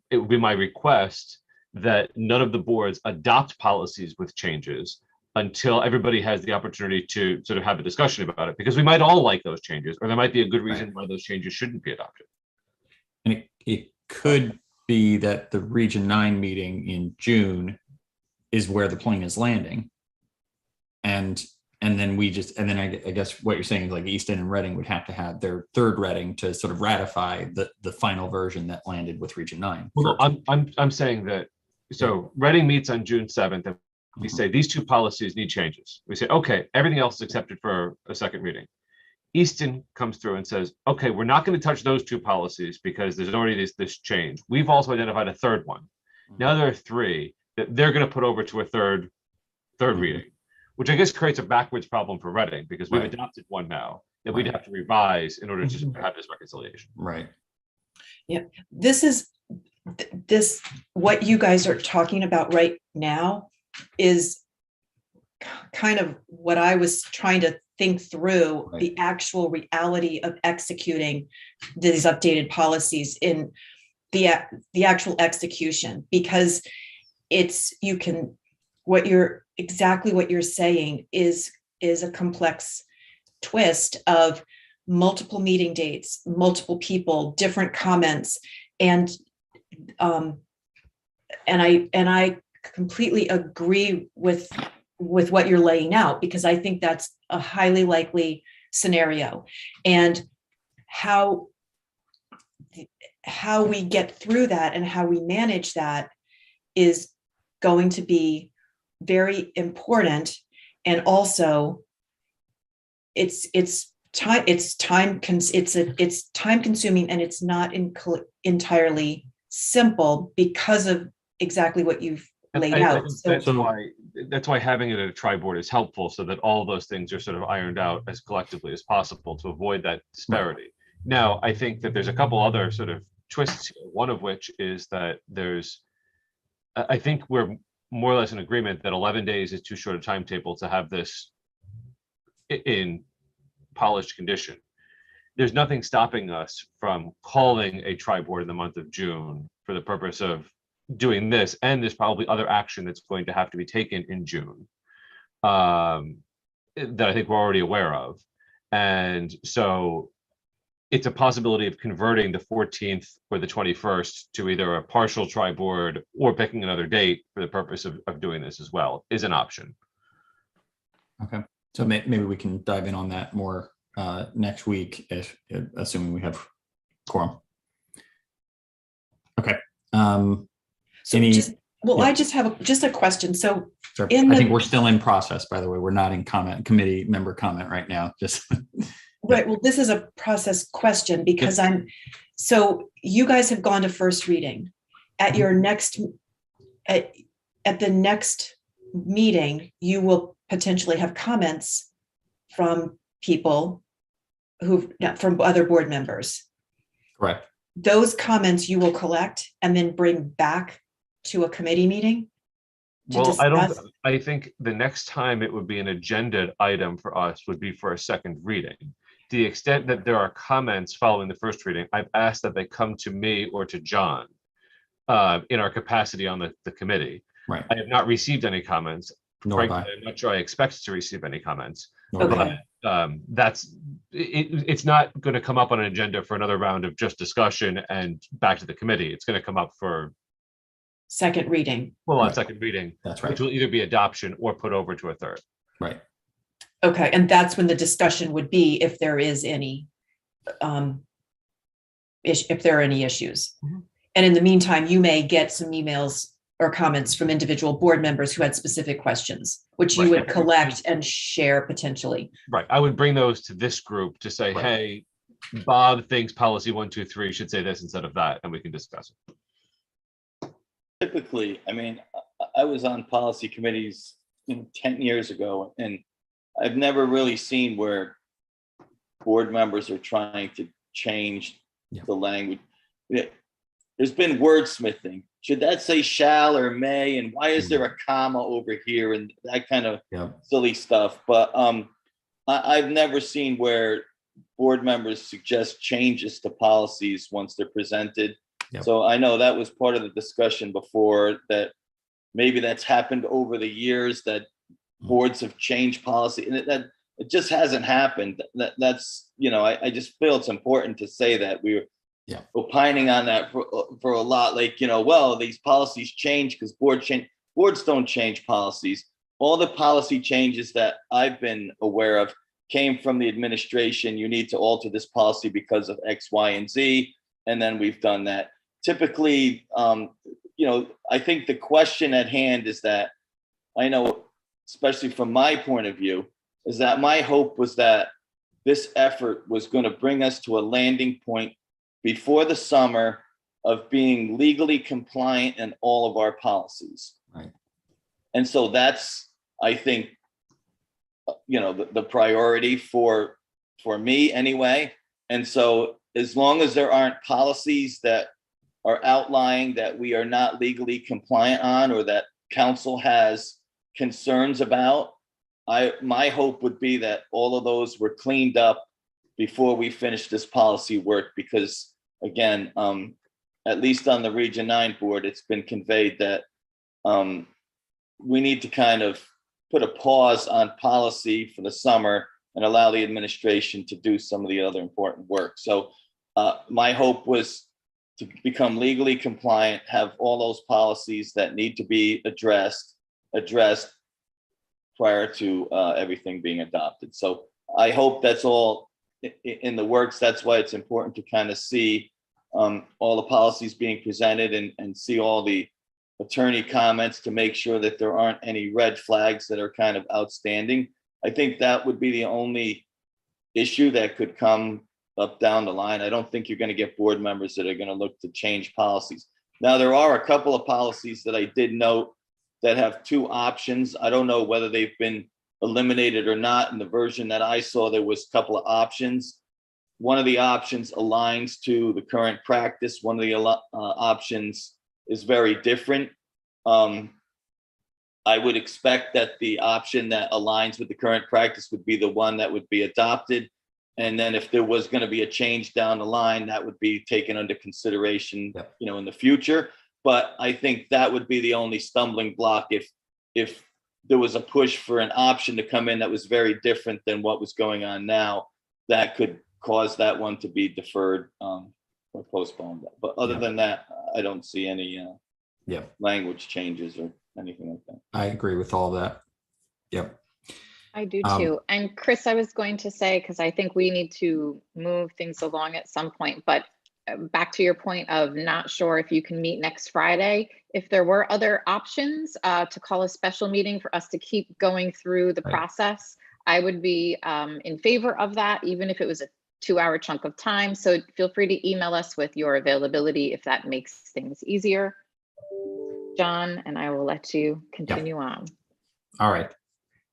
it would be my request that none of the boards adopt policies with changes until everybody has the opportunity to sort of have a discussion about it, because we might all like those changes, or there might be a good reason why those changes shouldn't be adopted.
And it could be that the Region 9 meeting in June is where the plane is landing. And then I guess what you're saying is like Easton and Reading would have to have their third reading to sort of ratify the final version that landed with Region 9.
Well, I'm saying that, so Reading meets on June 7th, and we say these two policies need changes. We say, okay, everything else is accepted for a second reading. Easton comes through and says, okay, we're not going to touch those two policies because there's already this change. We've also identified a third one. Now there are three that they're going to put over to a third reading, which I guess creates a backwards problem for Reading, because we've adopted one now that we'd have to revise in order to have this reconciliation.
Right.
Yeah, this what you guys are talking about right now is kind of what I was trying to think through, the actual reality of executing these updated policies in the actual execution, because what you're saying is a complex twist of multiple meeting dates, multiple people, different comments, and I completely agree with what you're laying out, because I think that's a highly likely scenario. And how we get through that and how we manage that is going to be very important. And also it's time consuming, and it's not entirely simple because of exactly what you've laid out.
That's why having it at a tri-board is helpful, so that all those things are sort of ironed out as collectively as possible to avoid that disparity. Now, I think that there's a couple other sort of twists here, one of which is that I think we're more or less in agreement that 11 days is too short a timetable to have this in polished condition. There's nothing stopping us from calling a tri-board in the month of June for the purpose of doing this, and there's probably other action that's going to have to be taken in June that I think we're already aware of. And so it's a possibility of converting the 14th or the 21st to either a partial tri-board or picking another date for the purpose of doing this as well is an option.
Okay. So maybe we can dive in on that more next week, if assuming we have quorum. Okay.
So
Any-
just, well,
yeah.
I just have just a question. So
Sure.
in
I think
the-
we're still in process, by the way. We're not in committee member comment right now. Just
right, well, this is a process question because so you guys have gone to first reading. At your next, at the next meeting, you will potentially have comments from people from other board members.
correct.
Those comments you will collect and then bring back to a committee meeting? to
Well,
discuss?
I think the next time it would be an agenda item for us would be for a second reading. To the extent that there are comments following the first reading, I've asked that they come to me or to John in our capacity on the committee.
Right.
I have not received any comments.
Nor have
Frankly,
I.
I'm not sure I expect to receive any comments.
Nor have
Okay.
I.
It's not going to come up on an agenda for another round of just discussion and back to the committee. It's going to come up for,
Second reading.
well, on
Right.
second reading,
That's
which
right.
will either be adoption or put over to a third.
Right.
Okay, and that's when the discussion would be if there is any, if there are any issues.
Mhm.
And in the meantime, you may get some emails or comments from individual board members who had specific questions, which you
Right.
would collect and share potentially.
Right. I would bring those to this group to say,
Right.
hey, Bob thinks policy 123 should say this instead of that, and we can discuss it.
Typically, I mean, I was on policy committees 10 years ago, and I've never really seen where board members are trying to change
Yeah.
the language. There's been wordsmithing. Should that say shall or may? And why is there a comma over here? And that kind of
Yeah.
silly stuff. But I've never seen where board members suggest changes to policies once they're presented.
Yep.
So I know that was part of the discussion before, that maybe that's happened over the years, that boards have changed policy, and that it just hasn't happened. That's, I just feel it's important to say that we were opining on that for a lot, like, well, these policies change because boards don't change policies. All the policy changes that I've been aware of came from the administration. You need to alter this policy because of X, Y, and Z. And then we've done that. Typically, I think the question at hand is that, I know, especially from my point of view, is that my hope was that this effort was going to bring us to a landing point before the summer of being legally compliant in all of our policies.
Right.
And so that's, I think, the priority for me anyway. And so as long as there aren't policies that are outlying that we are not legally compliant on, or that council has concerns about, my hope would be that all of those were cleaned up before we finish this policy work, because again, at least on the Region 9 board, it's been conveyed that we need to kind of put a pause on policy for the summer and allow the administration to do some of the other important work. So my hope was to become legally compliant, have all those policies that need to be addressed prior to everything being adopted. So I hope that's all in the works. That's why it's important to kind of see all the policies being presented and see all the attorney comments to make sure that there aren't any red flags that are kind of outstanding. I think that would be the only issue that could come up down the line. I don't think you're going to get board members that are going to look to change policies. Now, there are a couple of policies that I did note that have two options. I don't know whether they've been eliminated or not. In the version that I saw, there was a couple of options. One of the options aligns to the current practice. One of the options is very different. I would expect that the option that aligns with the current practice would be the one that would be adopted. And then if there was going to be a change down the line, that would be taken under consideration, in the future. But I think that would be the only stumbling block if there was a push for an option to come in that was very different than what was going on now, that could cause that one to be deferred or postponed. But other than that, I don't see any language changes or anything like that.
I agree with all that. Yep.
I do
Um,
too. And Chris, I was going to say, because I think we need to move things along at some point, but back to your point of not sure if you can meet next Friday, if there were other options to call a special meeting for us to keep going through the
Right.
process, I would be in favor of that, even if it was a 2-hour chunk of time. So feel free to email us with your availability if that makes things easier. John, and I will let you continue on.
All right.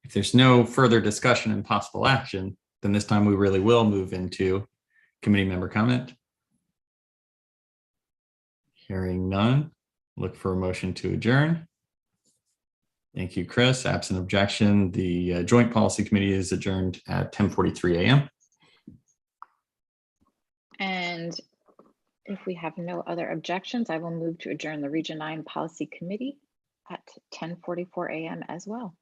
If there's no further discussion and possible action, then this time we really will move into committee member comment. Hearing none, look for a motion to adjourn. Thank you, Chris. Absent objection, the Joint Policy Committee is adjourned at 10:43 a.m.
And if we have no other objections, I will move to adjourn the Region 9 Policy Committee at 10:44 a.m. as well.